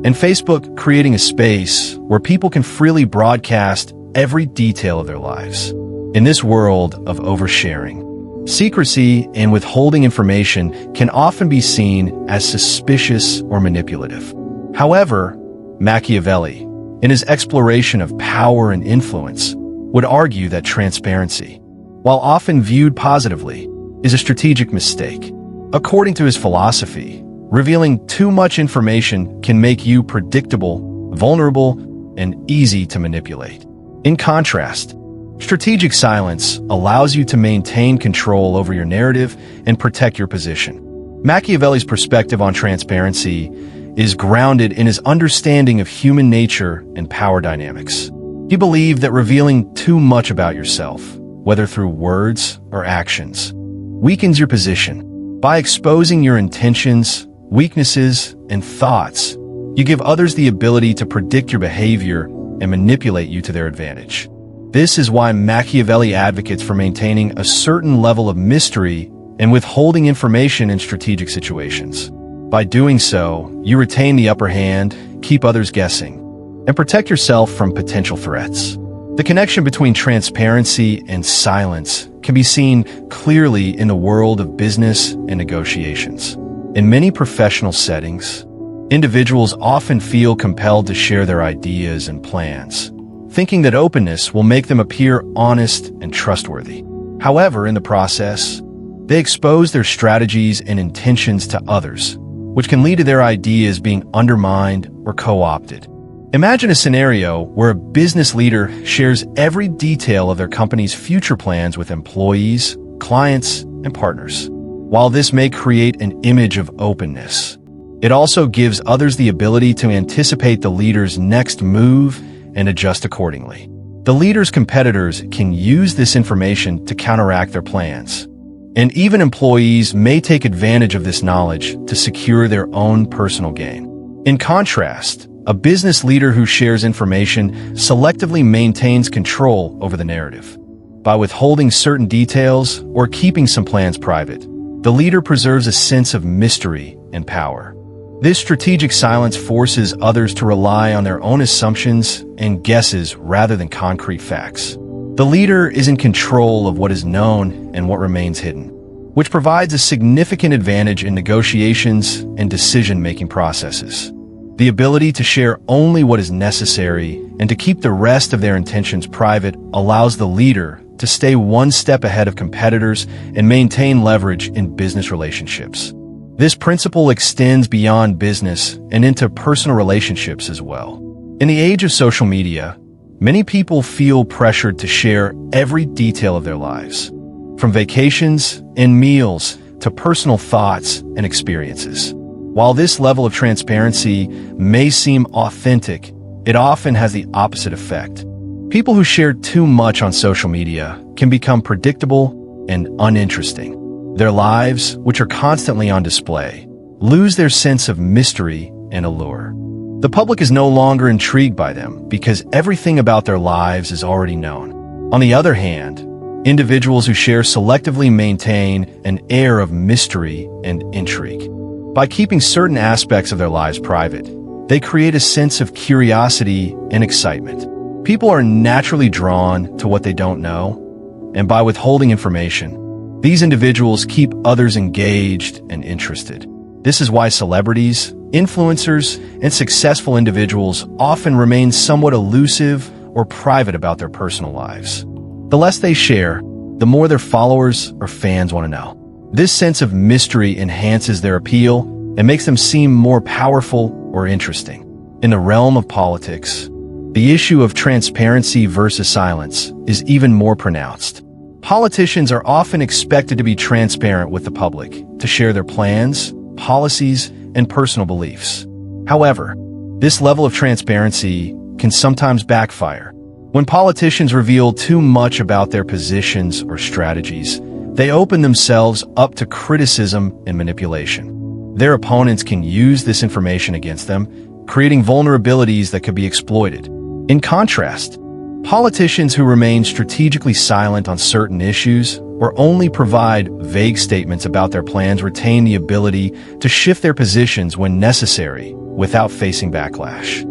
Speaker 1: and Facebook creating a space where people can freely broadcast every detail of their lives. In this world of oversharing, secrecy and withholding information can often be seen as suspicious or manipulative. However, Machiavelli, in his exploration of power and influence, would argue that transparency, while often viewed positively, is a strategic mistake. According to his philosophy, revealing too much information can make you predictable, vulnerable, and easy to manipulate. In contrast, strategic silence allows you to maintain control over your narrative and protect your position. Machiavelli's perspective on transparency is grounded in his understanding of human nature and power dynamics. He believed that revealing too much about yourself, whether through words or actions, weakens your position. By exposing your intentions, weaknesses, and thoughts, you give others the ability to predict your behavior and manipulate you to their advantage. This is why Machiavelli advocates for maintaining a certain level of mystery and withholding information in strategic situations. By doing so, you retain the upper hand, keep others guessing, and protect yourself from potential threats. The connection between transparency and silence can be seen clearly in the world of business and negotiations. In many professional settings, individuals often feel compelled to share their ideas and plans, thinking that openness will make them appear honest and trustworthy. However, in the process, they expose their strategies and intentions to others, which can lead to their ideas being undermined or co-opted. Imagine a scenario where a business leader shares every detail of their company's future plans with employees, clients, and partners. While this may create an image of openness, it also gives others the ability to anticipate the leader's next move and adjust accordingly. The leader's competitors can use this information to counteract their plans, and even employees may take advantage of this knowledge to secure their own personal gain. In contrast, a business leader who shares information selectively maintains control over the narrative. By withholding certain details or keeping some plans private, the leader preserves a sense of mystery and power. This strategic silence forces others to rely on their own assumptions and guesses rather than concrete facts. The leader is in control of what is known and what remains hidden, which provides a significant advantage in negotiations and decision-making processes. The ability to share only what is necessary and to keep the rest of their intentions private allows the leader to stay one step ahead of competitors and maintain leverage in business relationships. This principle extends beyond business and into personal relationships as well. In the age of social media, many people feel pressured to share every detail of their lives, from vacations and meals to personal thoughts and experiences. While this level of transparency may seem authentic, it often has the opposite effect. People who share too much on social media can become predictable and uninteresting. Their lives, which are constantly on display, lose their sense of mystery and allure. The public is no longer intrigued by them because everything about their lives is already known. On the other hand, Individuals who share selectively maintain an air of mystery and intrigue. By keeping certain aspects of their lives private, they create a sense of curiosity and excitement. People are naturally drawn to what they don't know, and by withholding information, these individuals keep others engaged and interested. This is why celebrities, influencers, and successful individuals often remain somewhat elusive or private about their personal lives. The less they share, the more their followers or fans want to know. This sense of mystery enhances their appeal and makes them seem more powerful or interesting. In the realm of politics, the issue of transparency versus silence is even more pronounced. Politicians are often expected to be transparent with the public, to share their plans, policies, and personal beliefs. However, this level of transparency can sometimes backfire. When politicians reveal too much about their positions or strategies, they open themselves up to criticism and manipulation. Their opponents can use this information against them, creating vulnerabilities that could be exploited. In contrast, politicians who remain strategically silent on certain issues or only provide vague statements about their plans retain the ability to shift their positions when necessary without facing backlash.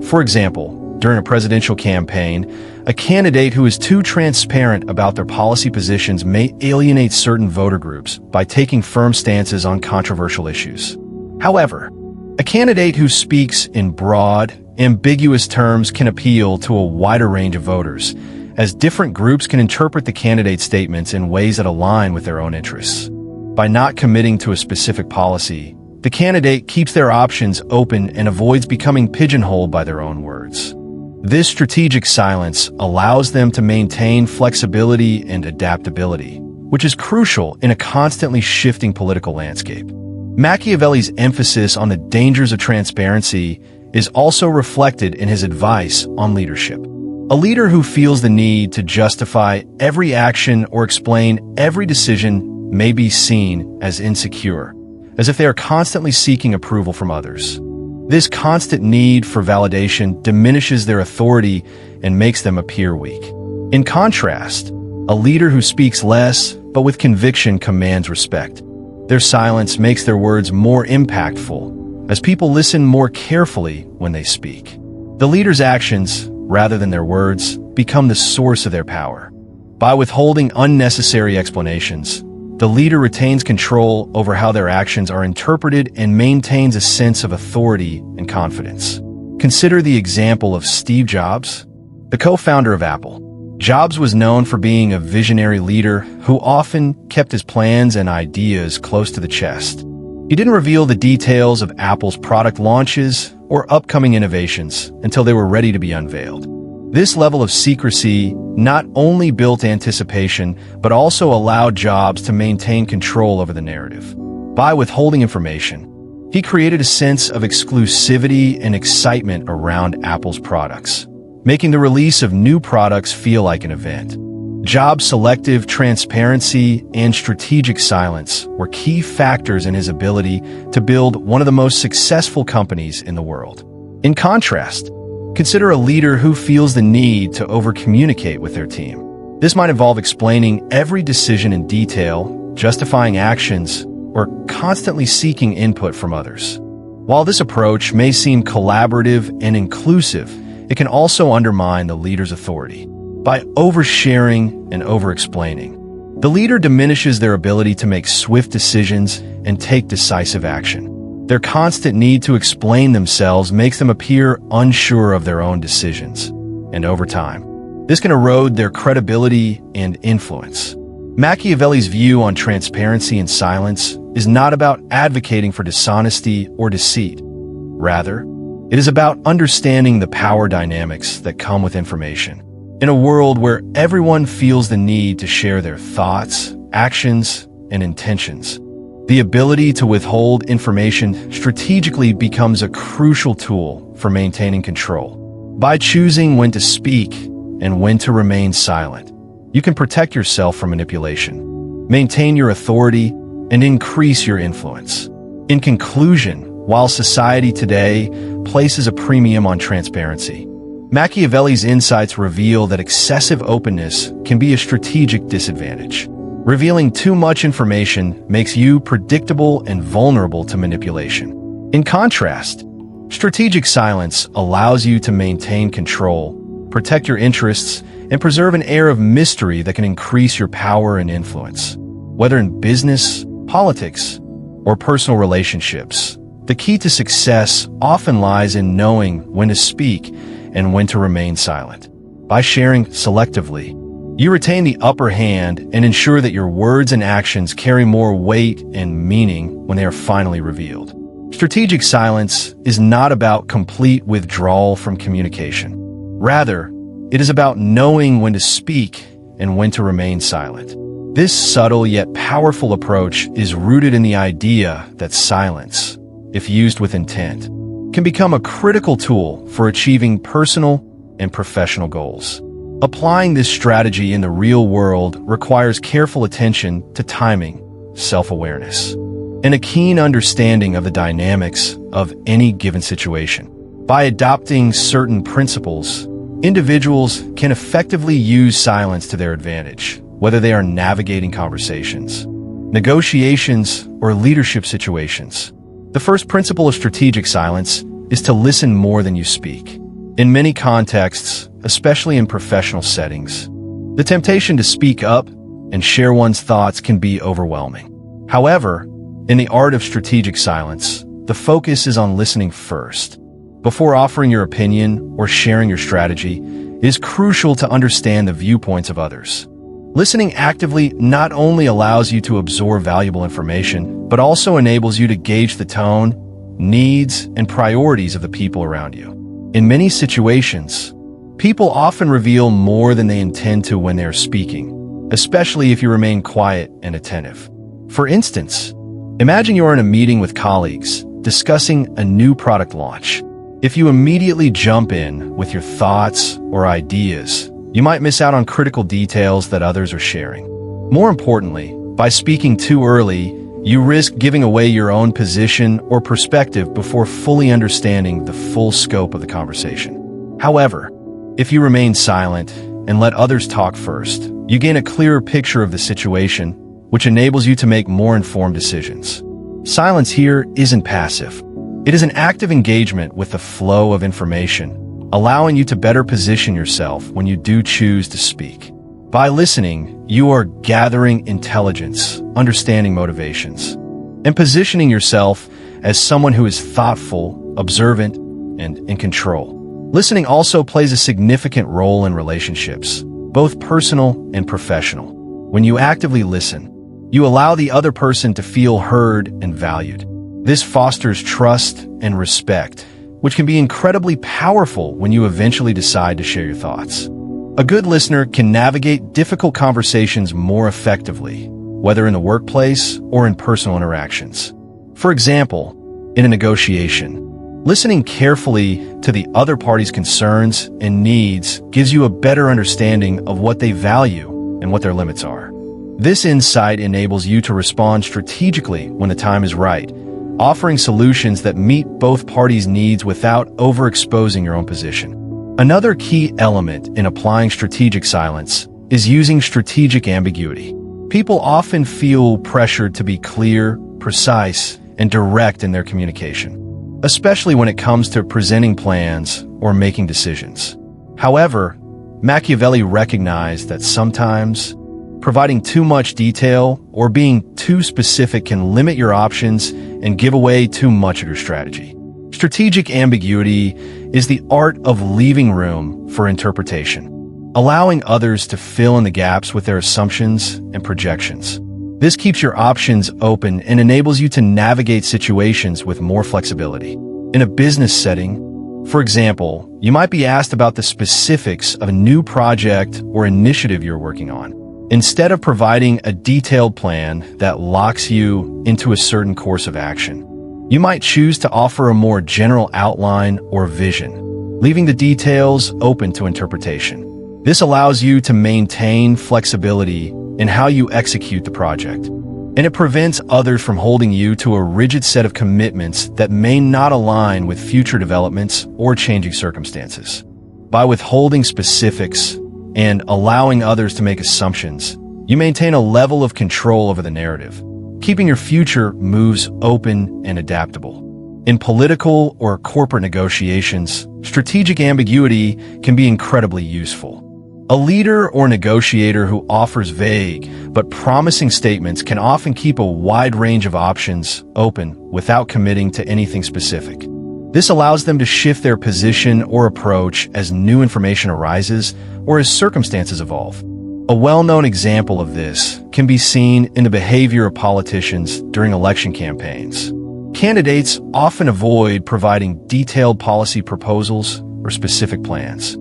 Speaker 1: For example, during a presidential campaign, a candidate who is too transparent about their policy positions may alienate certain voter groups by taking firm stances on controversial issues. However, a candidate who speaks in broad, ambiguous terms can appeal to a wider range of voters, as different groups can interpret the candidate's statements in ways that align with their own interests. By not committing to a specific policy, the candidate keeps their options open and avoids becoming pigeonholed by their own words. This strategic silence allows them to maintain flexibility and adaptability, which is crucial in a constantly shifting political landscape. Machiavelli's emphasis on the dangers of transparency is also reflected in his advice on leadership. A leader who feels the need to justify every action or explain every decision may be seen as insecure, as if they are constantly seeking approval from others. This constant need for validation diminishes their authority and makes them appear weak. In contrast, a leader who speaks less but with conviction commands respect. Their silence makes their words more impactful, as people listen more carefully when they speak. The leader's actions, rather than their words, become the source of their power. By withholding unnecessary explanations, the leader retains control over how their actions are interpreted and maintains a sense of authority and confidence. Consider the example of Steve Jobs, the co-founder of Apple. Jobs was known for being a visionary leader who often kept his plans and ideas close to the chest. He didn't reveal the details of Apple's product launches or upcoming innovations until they were ready to be unveiled. This level of secrecy not only built anticipation, but also allowed Jobs to maintain control over the narrative. By withholding information, he created a sense of exclusivity and excitement around Apple's products, making the release of new products feel like an event. Jobs' selective transparency and strategic silence were key factors in his ability to build one of the most successful companies in the world. In contrast, consider a leader who feels the need to over-communicate with their team. This might involve explaining every decision in detail, justifying actions, or constantly seeking input from others. While this approach may seem collaborative and inclusive, it can also undermine the leader's authority. By oversharing and over-explaining, the leader diminishes their ability to make swift decisions and take decisive action. Their constant need to explain themselves makes them appear unsure of their own decisions, and over time, this can erode their credibility and influence. Machiavelli's view on transparency and silence is not about advocating for dishonesty or deceit. Rather, it is about understanding the power dynamics that come with information. In a world where everyone feels the need to share their thoughts, actions, and intentions, the ability to withhold information strategically becomes a crucial tool for maintaining control. By choosing when to speak and when to remain silent, you can protect yourself from manipulation, maintain your authority, and increase your influence. In conclusion, while society today places a premium on transparency, Machiavelli's insights reveal that excessive openness can be a strategic disadvantage. Revealing too much information makes you predictable and vulnerable to manipulation. In contrast, strategic silence allows you to maintain control, protect your interests, and preserve an air of mystery that can increase your power and influence. Whether in business, politics, or personal relationships, the key to success often lies in knowing when to speak and when to remain silent. By sharing selectively, you retain the upper hand and ensure that your words and actions carry more weight and meaning when they are finally revealed. Strategic silence is not about complete withdrawal from communication. Rather, it is about knowing when to speak and when to remain silent. This subtle yet powerful approach is rooted in the idea that silence, if used with intent, can become a critical tool for achieving personal and professional goals. Applying this strategy in the real world requires careful attention to timing, self-awareness, and a keen understanding of the dynamics of any given situation. By adopting certain principles, individuals can effectively use silence to their advantage, whether they are navigating conversations, negotiations, or leadership situations. The first principle of strategic silence is to listen more than you speak. In many contexts, especially in professional settings, the temptation to speak up and share one's thoughts can be overwhelming. However, in the art of strategic silence, the focus is on listening first. Before offering your opinion or sharing your strategy, it is crucial to understand the viewpoints of others. Listening actively not only allows you to absorb valuable information, but also enables you to gauge the tone, needs, and priorities of the people around you. In many situations, people often reveal more than they intend to when they are speaking, especially if you remain quiet and attentive. For instance, imagine you are in a meeting with colleagues discussing a new product launch. If you immediately jump in with your thoughts or ideas, you might miss out on critical details that others are sharing. More importantly, by speaking too early, you risk giving away your own position or perspective before fully understanding the full scope of the conversation. However, if you remain silent and let others talk first, you gain a clearer picture of the situation, which enables you to make more informed decisions. Silence here isn't passive. It is an active engagement with the flow of information, allowing you to better position yourself when you do choose to speak. By listening, you are gathering intelligence, understanding motivations, and positioning yourself as someone who is thoughtful, observant, and in control. Listening also plays a significant role in relationships, both personal and professional. When you actively listen, you allow the other person to feel heard and valued. This fosters trust and respect, which can be incredibly powerful when you eventually decide to share your thoughts. A good listener can navigate difficult conversations more effectively, whether in the workplace or in personal interactions. For example, in a negotiation, listening carefully to the other party's concerns and needs gives you a better understanding of what they value and what their limits are. This insight enables you to respond strategically when the time is right, offering solutions that meet both parties' needs without overexposing your own position. Another key element in applying strategic silence is using strategic ambiguity. People often feel pressured to be clear, precise, and direct in their communication, especially when it comes to presenting plans or making decisions. However, Machiavelli recognized that sometimes providing too much detail or being too specific can limit your options and give away too much of your strategy. Strategic ambiguity is the art of leaving room for interpretation, allowing others to fill in the gaps with their assumptions and projections. This keeps your options open and enables you to navigate situations with more flexibility. In a business setting, for example, you might be asked about the specifics of a new project or initiative you're working on. Instead of providing a detailed plan that locks you into a certain course of action, you might choose to offer a more general outline or vision, leaving the details open to interpretation. This allows you to maintain flexibility in how you execute the project, and it prevents others from holding you to a rigid set of commitments that may not align with future developments or changing circumstances. By withholding specifics and allowing others to make assumptions, you maintain a level of control over the narrative, keeping your future moves open and adaptable. In political or corporate negotiations, strategic ambiguity can be incredibly useful. A leader or negotiator who offers vague but promising statements can often keep a wide range of options open without committing to anything specific. This allows them to shift their position or approach as new information arises or as circumstances evolve. A well-known example of this can be seen in the behavior of politicians during election campaigns. Candidates often avoid providing detailed policy proposals or specific plans,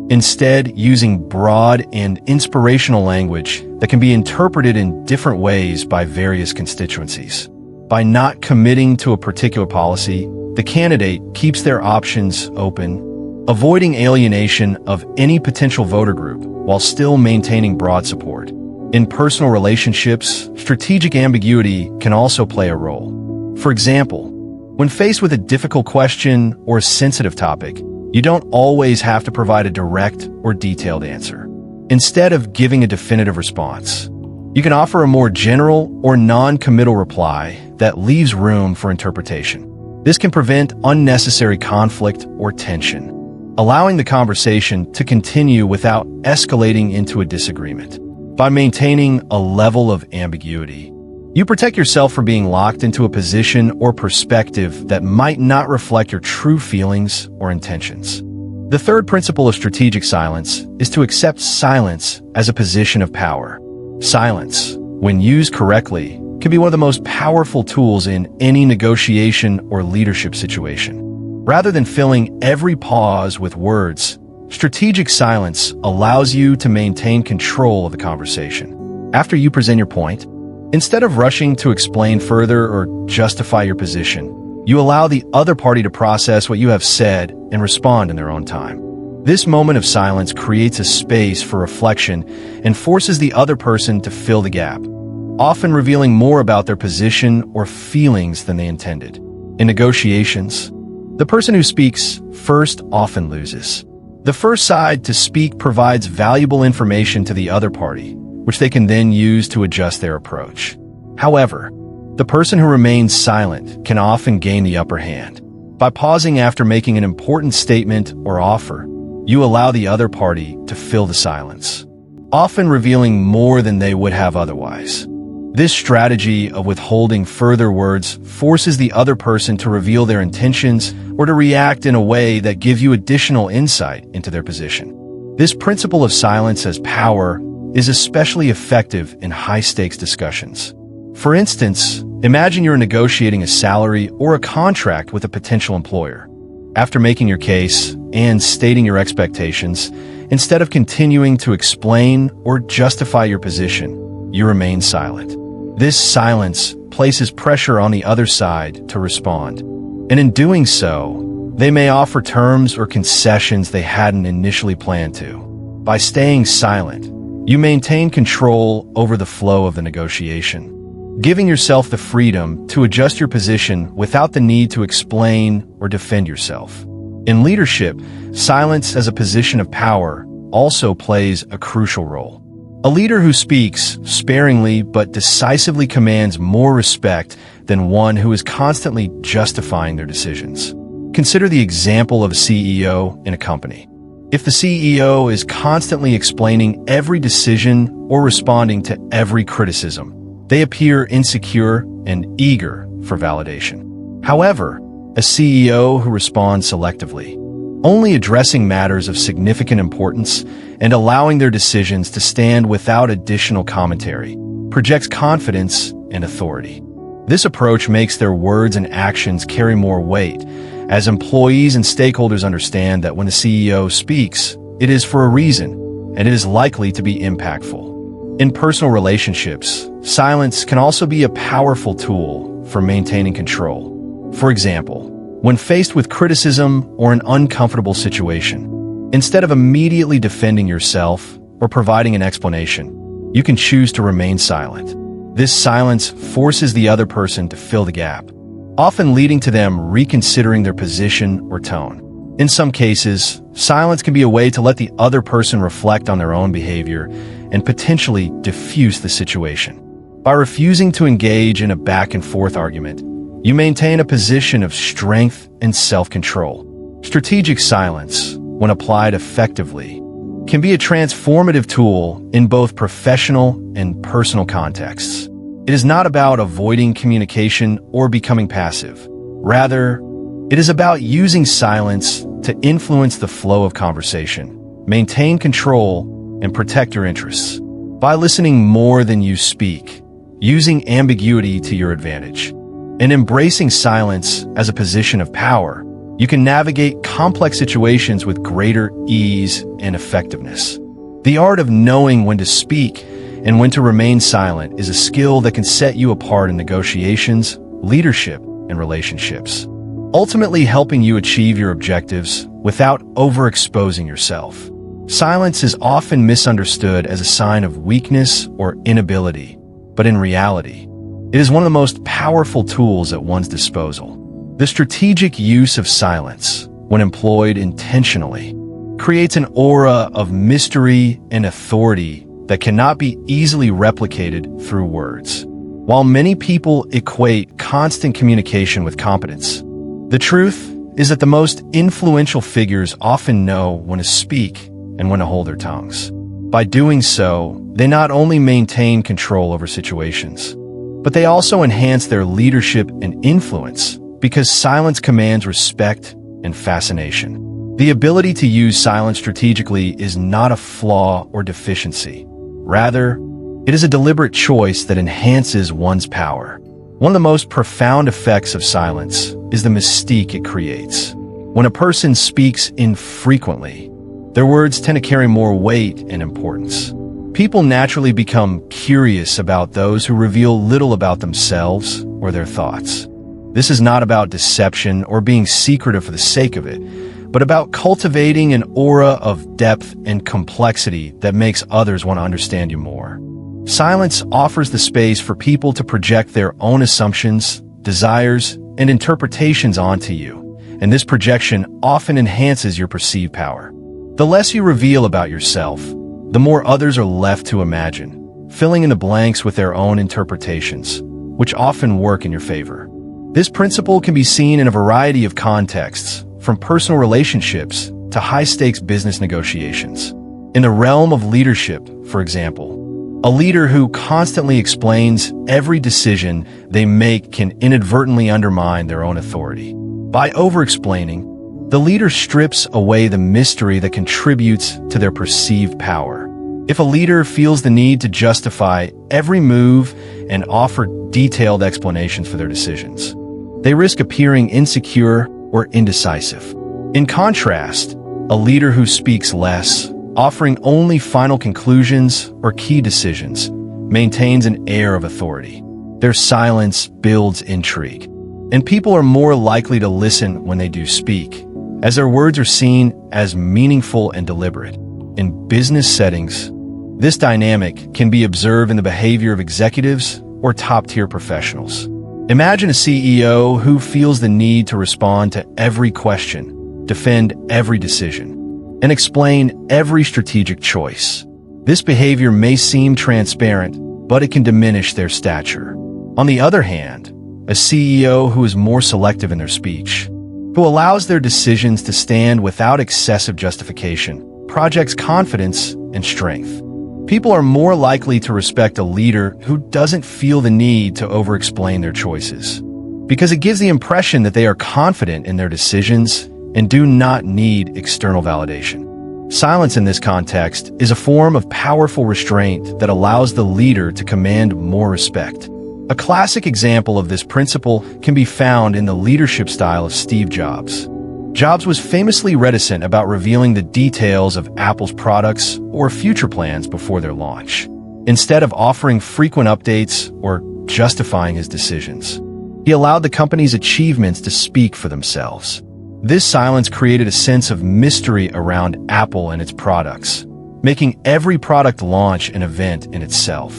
Speaker 1: instead using broad and inspirational language that can be interpreted in different ways by various constituencies. By not committing to a particular policy, the candidate keeps their options open, avoiding alienation of any potential voter group while still maintaining broad support. In personal relationships, strategic ambiguity can also play a role. For example, when faced with a difficult question or a sensitive topic, you don't always have to provide a direct or detailed answer. Instead of giving a definitive response, you can offer a more general or non-committal reply that leaves room for interpretation. This can prevent unnecessary conflict or tension, allowing the conversation to continue without escalating into a disagreement. By maintaining a level of ambiguity, you protect yourself from being locked into a position or perspective that might not reflect your true feelings or intentions. The third principle of strategic silence is to accept silence as a position of power. Silence, when used correctly, can be one of the most powerful tools in any negotiation or leadership situation. Rather than filling every pause with words, strategic silence allows you to maintain control of the conversation. After you present your point, instead of rushing to explain further or justify your position, you allow the other party to process what you have said and respond in their own time. This moment of silence creates a space for reflection and forces the other person to fill the gap, often revealing more about their position or feelings than they intended. In negotiations, the person who speaks first often loses. The first side to speak provides valuable information to the other party, which they can then use to adjust their approach. However, the person who remains silent can often gain the upper hand. By pausing after making an important statement or offer, you allow the other party to fill the silence, often revealing more than they would have otherwise. This strategy of withholding further words forces the other person to reveal their intentions or to react in a way that gives you additional insight into their position. This principle of silence as power is especially effective in high-stakes discussions. For instance, imagine you're negotiating a salary or a contract with a potential employer. After making your case and stating your expectations, instead of continuing to explain or justify your position, you remain silent. This silence places pressure on the other side to respond, and in doing so, they may offer terms or concessions they hadn't initially planned to. By staying silent, you maintain control over the flow of the negotiation, giving yourself the freedom to adjust your position without the need to explain or defend yourself. In leadership, silence as a position of power also plays a crucial role. A leader who speaks sparingly but decisively commands more respect than one who is constantly justifying their decisions. Consider the example of a CEO in a company. If the CEO is constantly explaining every decision or responding to every criticism, they appear insecure and eager for validation. However, a CEO who responds selectively, only addressing matters of significant importance and allowing their decisions to stand without additional commentary, projects confidence and authority. This approach makes their words and actions carry more weight, as employees and stakeholders understand that when the CEO speaks, it is for a reason, and it is likely to be impactful. In personal relationships, silence can also be a powerful tool for maintaining control. For example, when faced with criticism or an uncomfortable situation, instead of immediately defending yourself or providing an explanation, you can choose to remain silent. This silence forces the other person to fill the gap, often leading to them reconsidering their position or tone. In some cases, Silence can be a way to let the other person reflect on their own behavior and potentially diffuse the situation. By refusing to engage in a back-and-forth argument, you maintain a position of strength and self-control. Strategic silence, when applied effectively, can be a transformative tool in both professional and personal contexts. It is not about avoiding communication or becoming passive. Rather, it is about using silence to influence the flow of conversation, maintain control, and protect your interests. By listening more than you speak, using ambiguity to your advantage, and embracing silence as a position of power, you can navigate complex situations with greater ease and effectiveness. The art of knowing when to speak and when to remain silent is a skill that can set you apart in negotiations, leadership, and relationships, ultimately helping you achieve your objectives without overexposing yourself. Silence is often misunderstood as a sign of weakness or inability, but in reality, it is one of the most powerful tools at one's disposal. The strategic use of silence, when employed intentionally, creates an aura of mystery and authority that cannot be easily replicated through words. While many people equate constant communication with competence, the truth is that the most influential figures often know when to speak and when to hold their tongues. By doing so, they not only maintain control over situations, but they also enhance their leadership and influence because silence commands respect and fascination. The ability to use silence strategically is not a flaw or deficiency. Rather, it is a deliberate choice that enhances one's power. One of the most profound effects of silence is the mystique it creates. When a person speaks infrequently, their words tend to carry more weight and importance. People naturally become curious about those who reveal little about themselves or their thoughts. This is not about deception or being secretive for the sake of it, but about cultivating an aura of depth and complexity that makes others want to understand you more. Silence offers the space for people to project their own assumptions, desires, and interpretations onto you, and this projection often enhances your perceived power. The less you reveal about yourself, the more others are left to imagine, filling in the blanks with their own interpretations, which often work in your favor. This principle can be seen in a variety of contexts, from personal relationships to high-stakes business negotiations. In the realm of leadership, for example, a leader who constantly explains every decision they make can inadvertently undermine their own authority. By over-explaining, the leader strips away the mystery that contributes to their perceived power. If a leader feels the need to justify every move and offer detailed explanations for their decisions, they risk appearing insecure or indecisive. In contrast, a leader who speaks less, offering only final conclusions or key decisions, maintains an air of authority. Their silence builds intrigue, and people are more likely to listen when they do speak, as their words are seen as meaningful and deliberate. In business settings, this dynamic can be observed in the behavior of executives or top-tier professionals. Imagine a CEO who feels the need to respond to every question, defend every decision, and explain every strategic choice. This behavior may seem transparent, but it can diminish their stature. On the other hand, a CEO who is more selective in their speech, who allows their decisions to stand without excessive justification, projects confidence and strength. People are more likely to respect a leader who doesn't feel the need to over-explain their choices, because it gives the impression that they are confident in their decisions and do not need external validation. Silence in this context is a form of powerful restraint that allows the leader to command more respect. A classic example of this principle can be found in the leadership style of Steve Jobs. Jobs was famously reticent about revealing the details of Apple's products or future plans before their launch. Instead of offering frequent updates or justifying his decisions, he allowed the company's achievements to speak for themselves. This silence created a sense of mystery around Apple and its products, making every product launch an event in itself.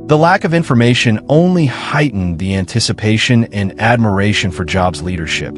Speaker 1: The lack of information only heightened the anticipation and admiration for Jobs' leadership,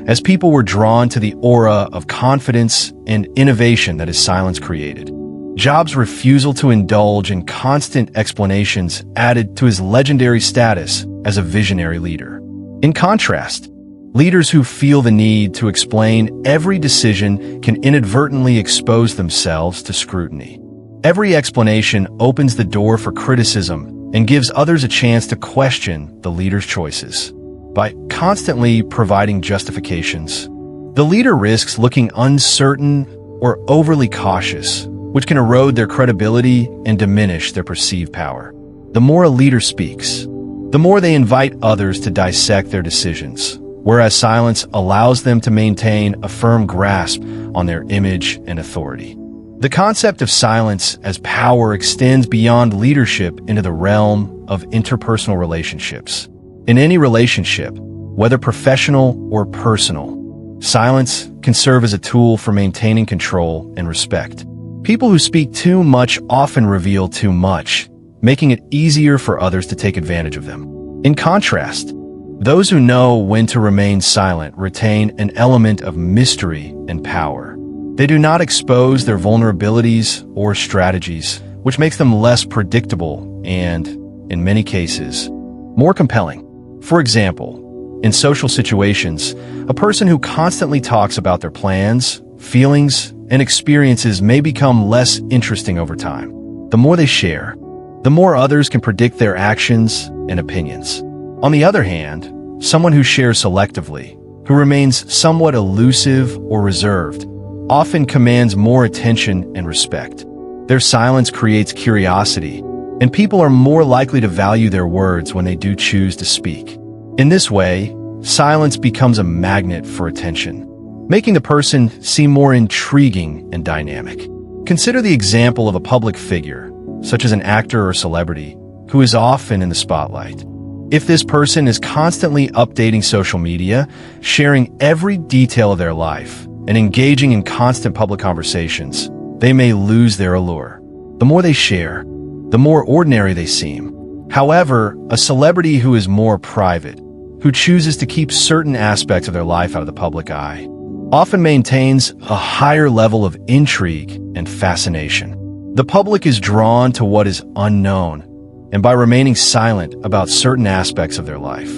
Speaker 1: as people were drawn to the aura of confidence and innovation that his silence created. Jobs' refusal to indulge in constant explanations added to his legendary status as a visionary leader. In contrast, leaders who feel the need to explain every decision can inadvertently expose themselves to scrutiny. Every explanation opens the door for criticism and gives others a chance to question the leader's choices. By constantly providing justifications, the leader risks looking uncertain or overly cautious, which can erode their credibility and diminish their perceived power. The more a leader speaks, the more they invite others to dissect their decisions, whereas silence allows them to maintain a firm grasp on their image and authority. The concept of silence as power extends beyond leadership into the realm of interpersonal relationships. In any relationship, whether professional or personal, silence can serve as a tool for maintaining control and respect. People who speak too much often reveal too much, making it easier for others to take advantage of them. In contrast, those who know when to remain silent retain an element of mystery and power. They do not expose their vulnerabilities or strategies, which makes them less predictable and, in many cases, more compelling. For example, in social situations, a person who constantly talks about their plans, feelings, and experiences may become less interesting over time. The more they share, the more others can predict their actions and opinions. On the other hand, someone who shares selectively, who remains somewhat elusive or reserved, often commands more attention and respect. Their silence creates curiosity, and people are more likely to value their words when they do choose to speak. In this way, silence becomes a magnet for attention, making the person seem more intriguing and dynamic. Consider the example of a public figure, such as an actor or celebrity, who is often in the spotlight. If this person is constantly updating social media, sharing every detail of their life, and engaging in constant public conversations, they may lose their allure. The more they share, the more ordinary they seem. However, a celebrity who is more private, who chooses to keep certain aspects of their life out of the public eye, often maintains a higher level of intrigue and fascination. The public is drawn to what is unknown, and by remaining silent about certain aspects of their life,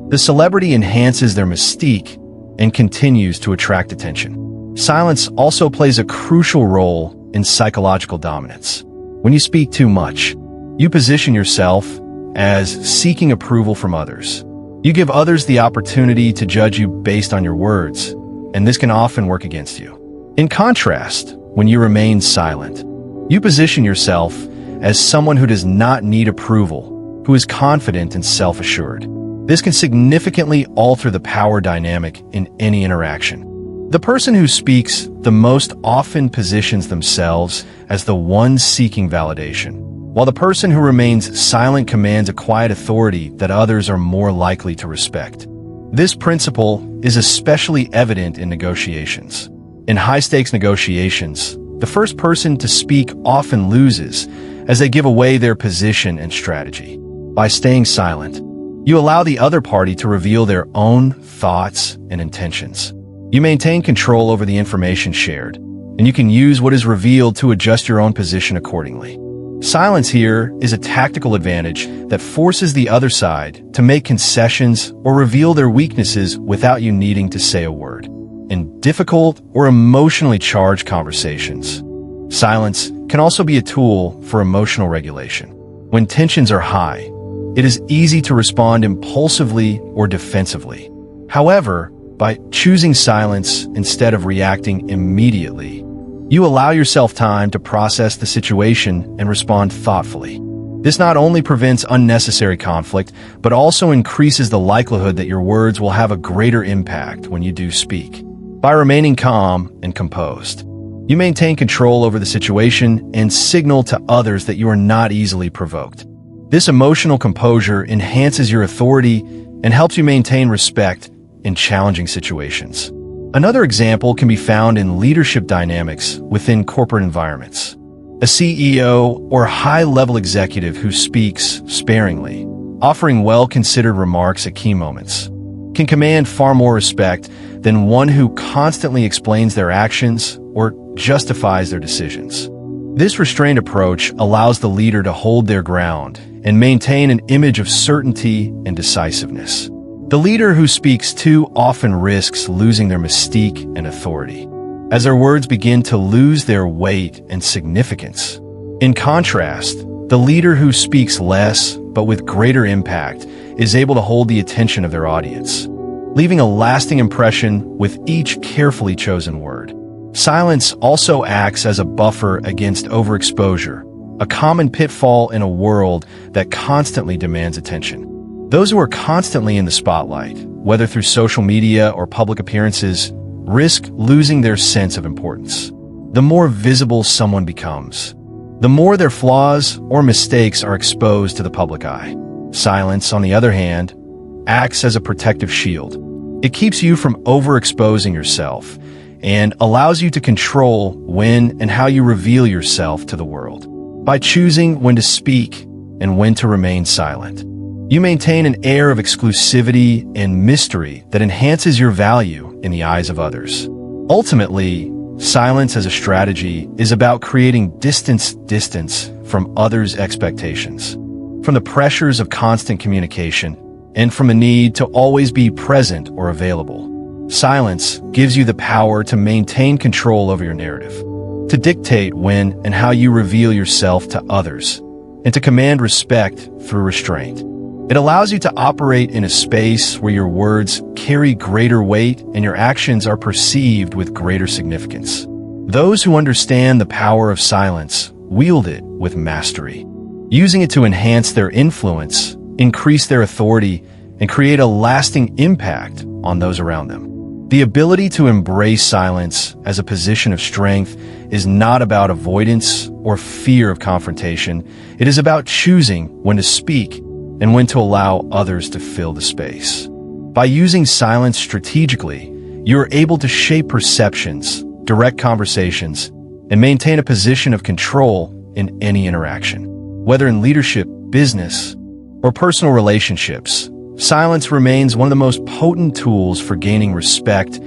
Speaker 1: the celebrity enhances their mystique and continues to attract attention. Silence also plays a crucial role in psychological dominance. When you speak too much, you position yourself as seeking approval from others. You give others the opportunity to judge you based on your words, and this can often work against you. In contrast, when you remain silent, you position yourself as someone who does not need approval, who is confident and self-assured. This can significantly alter the power dynamic in any interaction. The person who speaks the most often positions themselves as the one seeking validation, while the person who remains silent commands a quiet authority that others are more likely to respect. This principle is especially evident in negotiations. In high-stakes negotiations, the first person to speak often loses, as they give away their position and strategy. By staying silent, you allow the other party to reveal their own thoughts and intentions. You maintain control over the information shared, and you can use what is revealed to adjust your own position accordingly. Silence here is a tactical advantage that forces the other side to make concessions or reveal their weaknesses without you needing to say a word. In difficult or emotionally charged conversations, silence can also be a tool for emotional regulation. When tensions are high, it is easy to respond impulsively or defensively. However, by choosing silence instead of reacting immediately, you allow yourself time to process the situation and respond thoughtfully. This not only prevents unnecessary conflict, but also increases the likelihood that your words will have a greater impact when you do speak. By remaining calm and composed, you maintain control over the situation and signal to others that you are not easily provoked. This emotional composure enhances your authority and helps you maintain respect in challenging situations. Another example can be found in leadership dynamics within corporate environments. A CEO or high-level executive who speaks sparingly, offering well-considered remarks at key moments, can command far more respect than one who constantly explains their actions or justifies their decisions. This restrained approach allows the leader to hold their ground and maintain an image of certainty and decisiveness. The leader who speaks too often risks losing their mystique and authority, as their words begin to lose their weight and significance. In contrast, the leader who speaks less but with greater impact is able to hold the attention of their audience, leaving a lasting impression with each carefully chosen word. Silence also acts as a buffer against overexposure, a common pitfall in a world that constantly demands attention. Those who are constantly in the spotlight, whether through social media or public appearances, risk losing their sense of importance. The more visible someone becomes, the more their flaws or mistakes are exposed to the public eye. Silence, on the other hand, acts as a protective shield. It keeps you from overexposing yourself and allows you to control when and how you reveal yourself to the world. By choosing when to speak and when to remain silent, you maintain an air of exclusivity and mystery that enhances your value in the eyes of others. Ultimately, silence as a strategy is about creating distance from others' expectations, from the pressures of constant communication, and from a need to always be present or available. Silence gives you the power to maintain control over your narrative, to dictate when and how you reveal yourself to others, and to command respect through restraint. It allows you to operate in a space where your words carry greater weight and your actions are perceived with greater significance. Those who understand the power of silence wield it with mastery, using it to enhance their influence, increase their authority, and create a lasting impact on those around them. The ability to embrace silence as a position of strength is not about avoidance or fear of confrontation. It is about choosing when to speak and when to allow others to fill the space. By using silence strategically, you are able to shape perceptions, direct conversations, and maintain a position of control in any interaction. Whether in leadership, business, or personal relationships, silence remains one of the most potent tools for gaining respect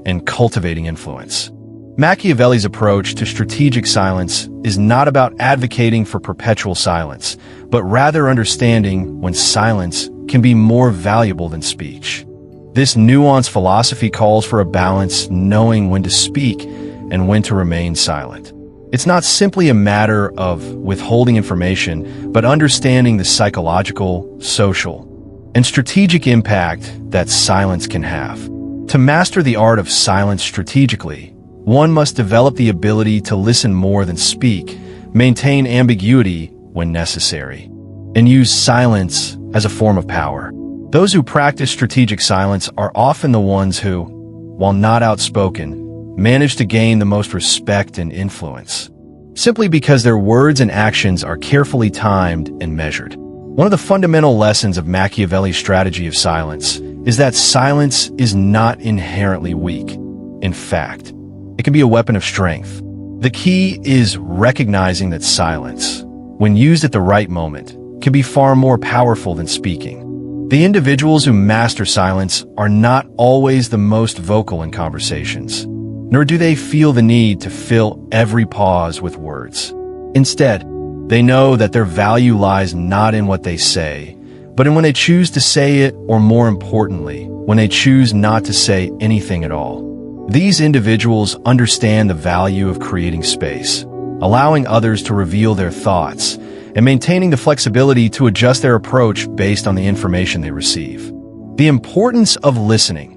Speaker 1: and cultivating influence. Machiavelli's approach to strategic silence is not about advocating for perpetual silence, but rather understanding when silence can be more valuable than speech. This nuanced philosophy calls for a balance, knowing when to speak and when to remain silent. It's not simply a matter of withholding information, but understanding the psychological, social, and strategic impact that silence can have. To master the art of silence strategically, one must develop the ability to listen more than speak, maintain ambiguity when necessary, and use silence as a form of power. Those who practice strategic silence are often the ones who, while not outspoken, manage to gain the most respect and influence, simply because their words and actions are carefully timed and measured. One of the fundamental lessons of Machiavelli's strategy of silence is that silence is not inherently weak. In fact, it can be a weapon of strength. The key is recognizing that silence, when used at the right moment, can be far more powerful than speaking. The individuals who master silence are not always the most vocal in conversations, nor do they feel the need to fill every pause with words. Instead, they know that their value lies not in what they say, but in when they choose to say it, or more importantly, when they choose not to say anything at all. These individuals understand the value of creating space, allowing others to reveal their thoughts, and maintaining the flexibility to adjust their approach based on the information they receive. The importance of listening.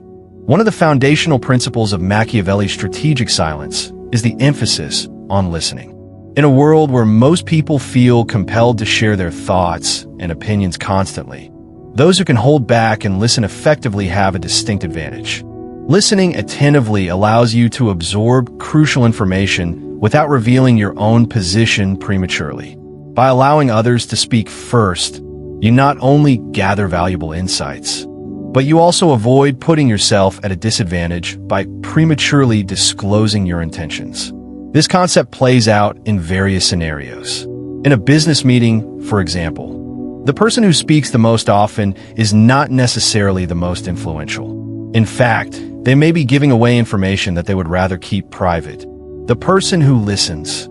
Speaker 1: One of the foundational principles of Machiavelli's strategic silence is the emphasis on listening. In a world where most people feel compelled to share their thoughts and opinions constantly, those who can hold back and listen effectively have a distinct advantage. Listening attentively allows you to absorb crucial information without revealing your own position prematurely. By allowing others to speak first, you not only gather valuable insights, but you also avoid putting yourself at a disadvantage by prematurely disclosing your intentions. This concept plays out in various scenarios. In a business meeting, for example, The person who speaks the most often is not necessarily the most influential. In fact, they may be giving away information that they would rather keep private. The person who listens,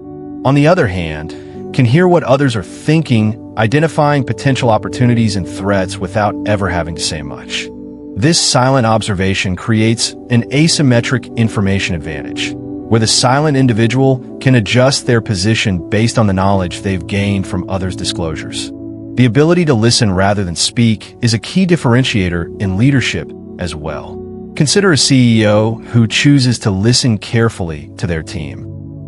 Speaker 1: on the other hand, can hear what others are thinking, identifying potential opportunities and threats without ever having to say much. This silent observation creates an asymmetric information advantage, where the silent individual can adjust their position based on the knowledge they've gained from others' disclosures. The ability to listen rather than speak is a key differentiator in leadership as well. Consider a CEO who chooses to listen carefully to their team,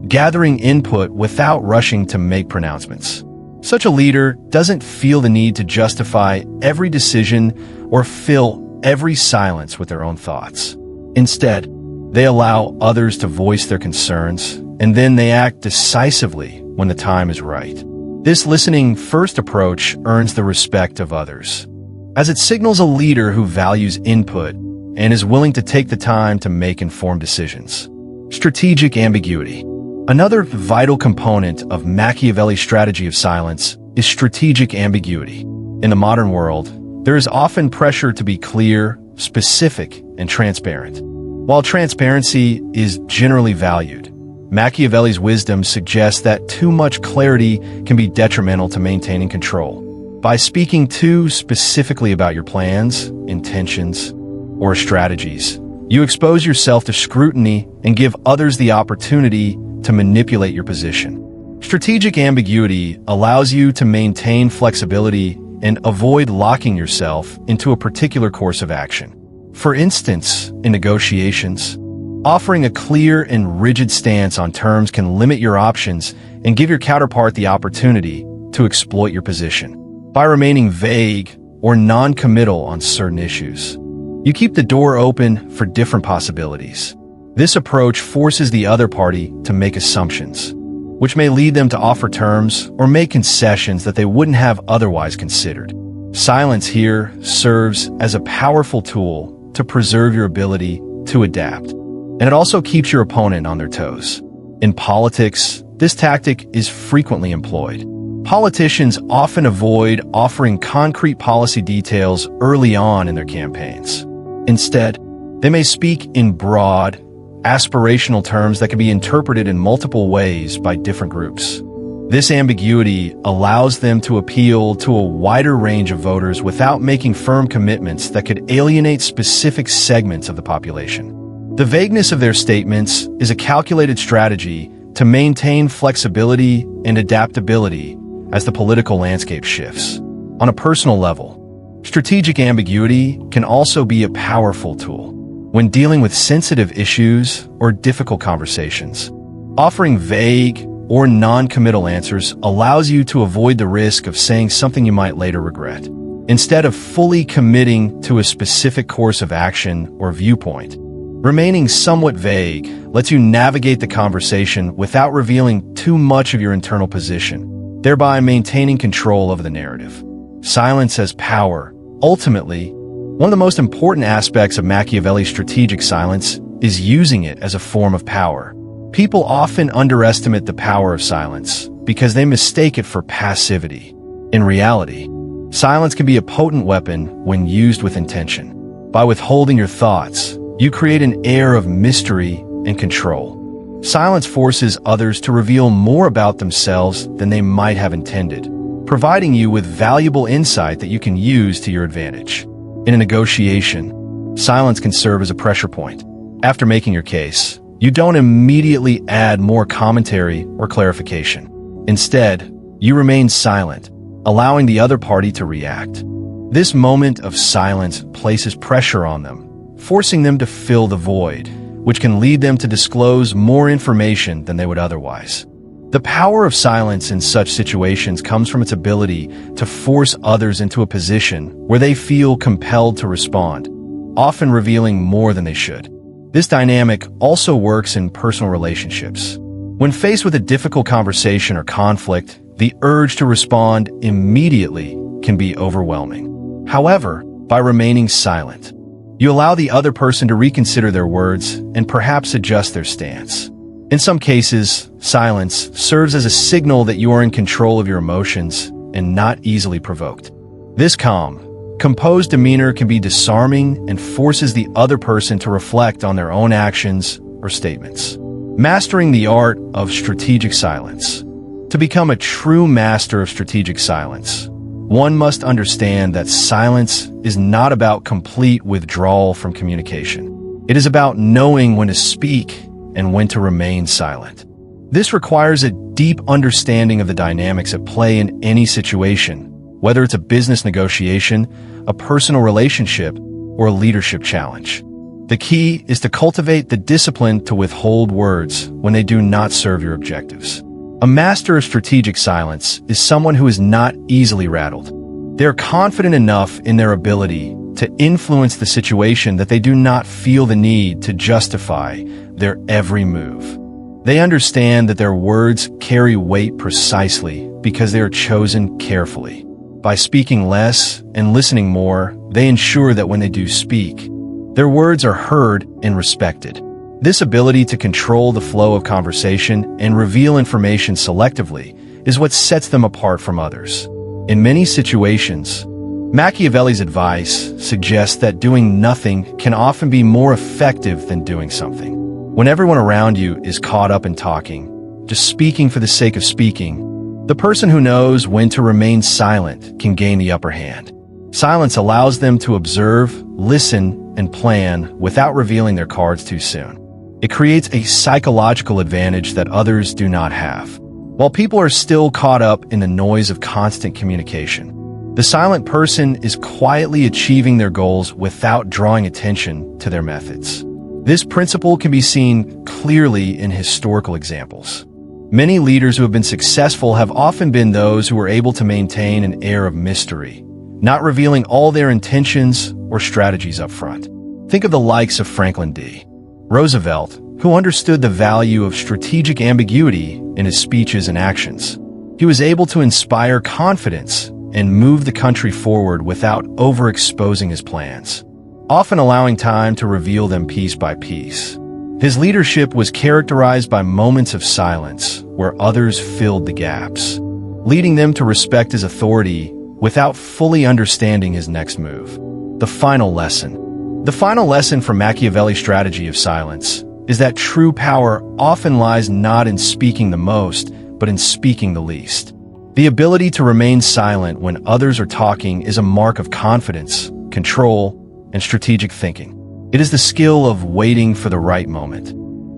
Speaker 1: gathering input without rushing to make pronouncements. Such a leader doesn't feel the need to justify every decision or fill every silence with their own thoughts. Instead, they allow others to voice their concerns, and then they act decisively when the time is right. This listening-first approach earns the respect of others, as it signals a leader who values input and is willing to take the time to make informed decisions. Strategic ambiguity. Another vital component of Machiavelli's strategy of silence is strategic ambiguity. In the modern world, there is often pressure to be clear, specific, and transparent. While transparency is generally valued, Machiavelli's wisdom suggests that too much clarity can be detrimental to maintaining control. By speaking too specifically about your plans, intentions, or strategies, you expose yourself to scrutiny and give others the opportunity to manipulate your position. Strategic ambiguity allows you to maintain flexibility and avoid locking yourself into a particular course of action. For instance, in negotiations, offering a clear and rigid stance on terms can limit your options and give your counterpart the opportunity to exploit your position. By remaining vague or non-committal on certain issues, you keep the door open for different possibilities. This approach forces the other party to make assumptions, which may lead them to offer terms or make concessions that they wouldn't have otherwise considered. Silence here serves as a powerful tool to preserve your ability to adapt, and it also keeps your opponent on their toes. In politics, this tactic is frequently employed. Politicians often avoid offering concrete policy details early on in their campaigns. Instead, they may speak in broad, aspirational terms that can be interpreted in multiple ways by different groups. This ambiguity allows them to appeal to a wider range of voters without making firm commitments that could alienate specific segments of the population. The vagueness of their statements is a calculated strategy to maintain flexibility and adaptability as the political landscape shifts. On a personal level, strategic ambiguity can also be a powerful tool when dealing with sensitive issues or difficult conversations. Offering vague or non-committal answers allows you to avoid the risk of saying something you might later regret. Instead of fully committing to a specific course of action or viewpoint, remaining somewhat vague lets you navigate the conversation without revealing too much of your internal position, thereby maintaining control over the narrative. Silence has power. Ultimately, one of the most important aspects of Machiavelli's strategic silence is using it as a form of power. People often underestimate the power of silence because they mistake it for passivity. In reality, silence can be a potent weapon when used with intention. By withholding your thoughts, you create an air of mystery and control. Silence forces others to reveal more about themselves than they might have intended, providing you with valuable insight that you can use to your advantage. In a negotiation, silence can serve as a pressure point. After making your case, you don't immediately add more commentary or clarification. Instead, you remain silent, allowing the other party to react. This moment of silence places pressure on them, forcing them to fill the void, which can lead them to disclose more information than they would otherwise. The power of silence in such situations comes from its ability to force others into a position where they feel compelled to respond, often revealing more than they should. This dynamic also works in personal relationships. When faced with a difficult conversation or conflict, the urge to respond immediately can be overwhelming. However, by remaining silent, you allow the other person to reconsider their words and perhaps adjust their stance. In some cases, silence serves as a signal that you are in control of your emotions and not easily provoked. This calm, composed demeanor can be disarming and forces the other person to reflect on their own actions or statements. Mastering the art of strategic silence. To become a true master of strategic silence, one must understand that silence is not about complete withdrawal from communication. It is about knowing when to speak and when to remain silent. This requires a deep understanding of the dynamics at play in any situation, whether it's a business negotiation, a personal relationship, or a leadership challenge. The key is to cultivate the discipline to withhold words when they do not serve your objectives. A master of strategic silence is someone who is not easily rattled. They are confident enough in their ability to influence the situation that they do not feel the need to justify their every move. They understand that their words carry weight precisely because they are chosen carefully. By speaking less and listening more, they ensure that when they do speak, their words are heard and respected. This ability to control the flow of conversation and reveal information selectively is what sets them apart from others. In many situations, Machiavelli's advice suggests that doing nothing can often be more effective than doing something. When everyone around you is caught up in talking, just speaking for the sake of speaking, the person who knows when to remain silent can gain the upper hand. Silence allows them to observe, listen, and plan without revealing their cards too soon. It creates a psychological advantage that others do not have. While people are still caught up in the noise of constant communication, the silent person is quietly achieving their goals without drawing attention to their methods. This principle can be seen clearly in historical examples. Many leaders who have been successful have often been those who were able to maintain an air of mystery, not revealing all their intentions or strategies up front. Think of the likes of Franklin D. Roosevelt, who understood the value of strategic ambiguity in his speeches and actions. He was able to inspire confidence and move the country forward without overexposing his plans, often allowing time to reveal them piece by piece. His leadership was characterized by moments of silence where others filled the gaps, leading them to respect his authority without fully understanding his next move. The final lesson. The final lesson from Machiavelli's strategy of silence is that true power often lies not in speaking the most, but in speaking the least. The ability to remain silent when others are talking is a mark of confidence, control, and strategic thinking. It is the skill of waiting for the right moment,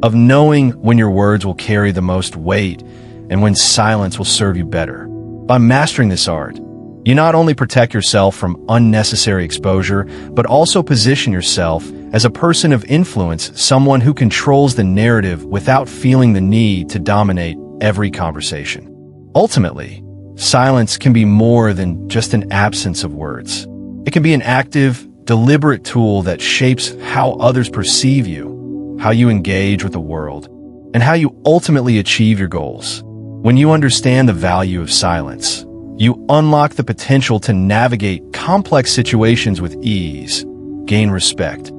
Speaker 1: of knowing when your words will carry the most weight and when silence will serve you better. By mastering this art, you not only protect yourself from unnecessary exposure, but also position yourself as a person of influence, someone who controls the narrative without feeling the need to dominate every conversation. Ultimately, silence can be more than just an absence of words. It can be an active, deliberate tool that shapes how others perceive you, how you engage with the world, and how you ultimately achieve your goals. When you understand the value of silence, you unlock the potential to navigate complex situations with ease, gain respect,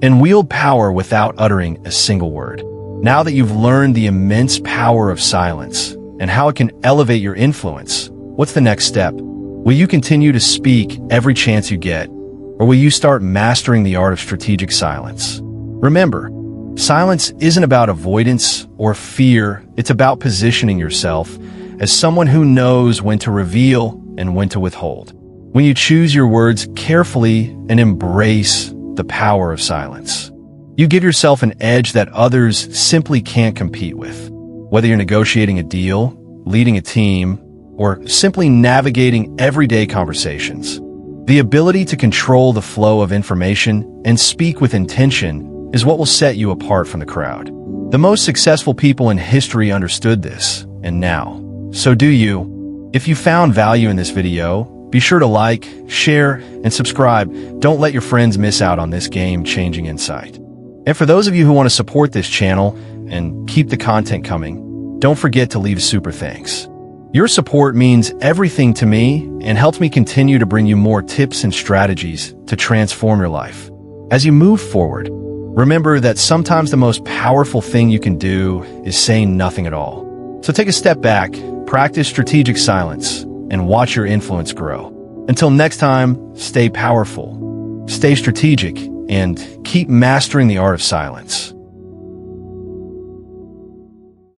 Speaker 1: and wield power without uttering a single word. Now that you've learned the immense power of silence and how it can elevate your influence, what's the next step? Will you continue to speak every chance you get, or will you start mastering the art of strategic silence? Remember, silence isn't about avoidance or fear, it's about positioning yourself as someone who knows when to reveal and when to withhold. When you choose your words carefully and embrace the power of silence, you give yourself an edge that others simply can't compete with. Whether you're negotiating a deal, leading a team, or simply navigating everyday conversations, the ability to control the flow of information and speak with intention is what will set you apart from the crowd. The most successful people in history understood this, and now, so do you. If you found value in this video, be sure to like, share, and subscribe. Don't let your friends miss out on this game-changing insight. And for those of you who want to support this channel and keep the content coming, don't forget to leave a super thanks. Your support means everything to me and helps me continue to bring you more tips and strategies to transform your life. As you move forward, remember that sometimes the most powerful thing you can do is saying nothing at all. So take a step back, practice strategic silence, and watch your influence grow. Until next time, stay powerful, stay strategic, and keep mastering the art of silence.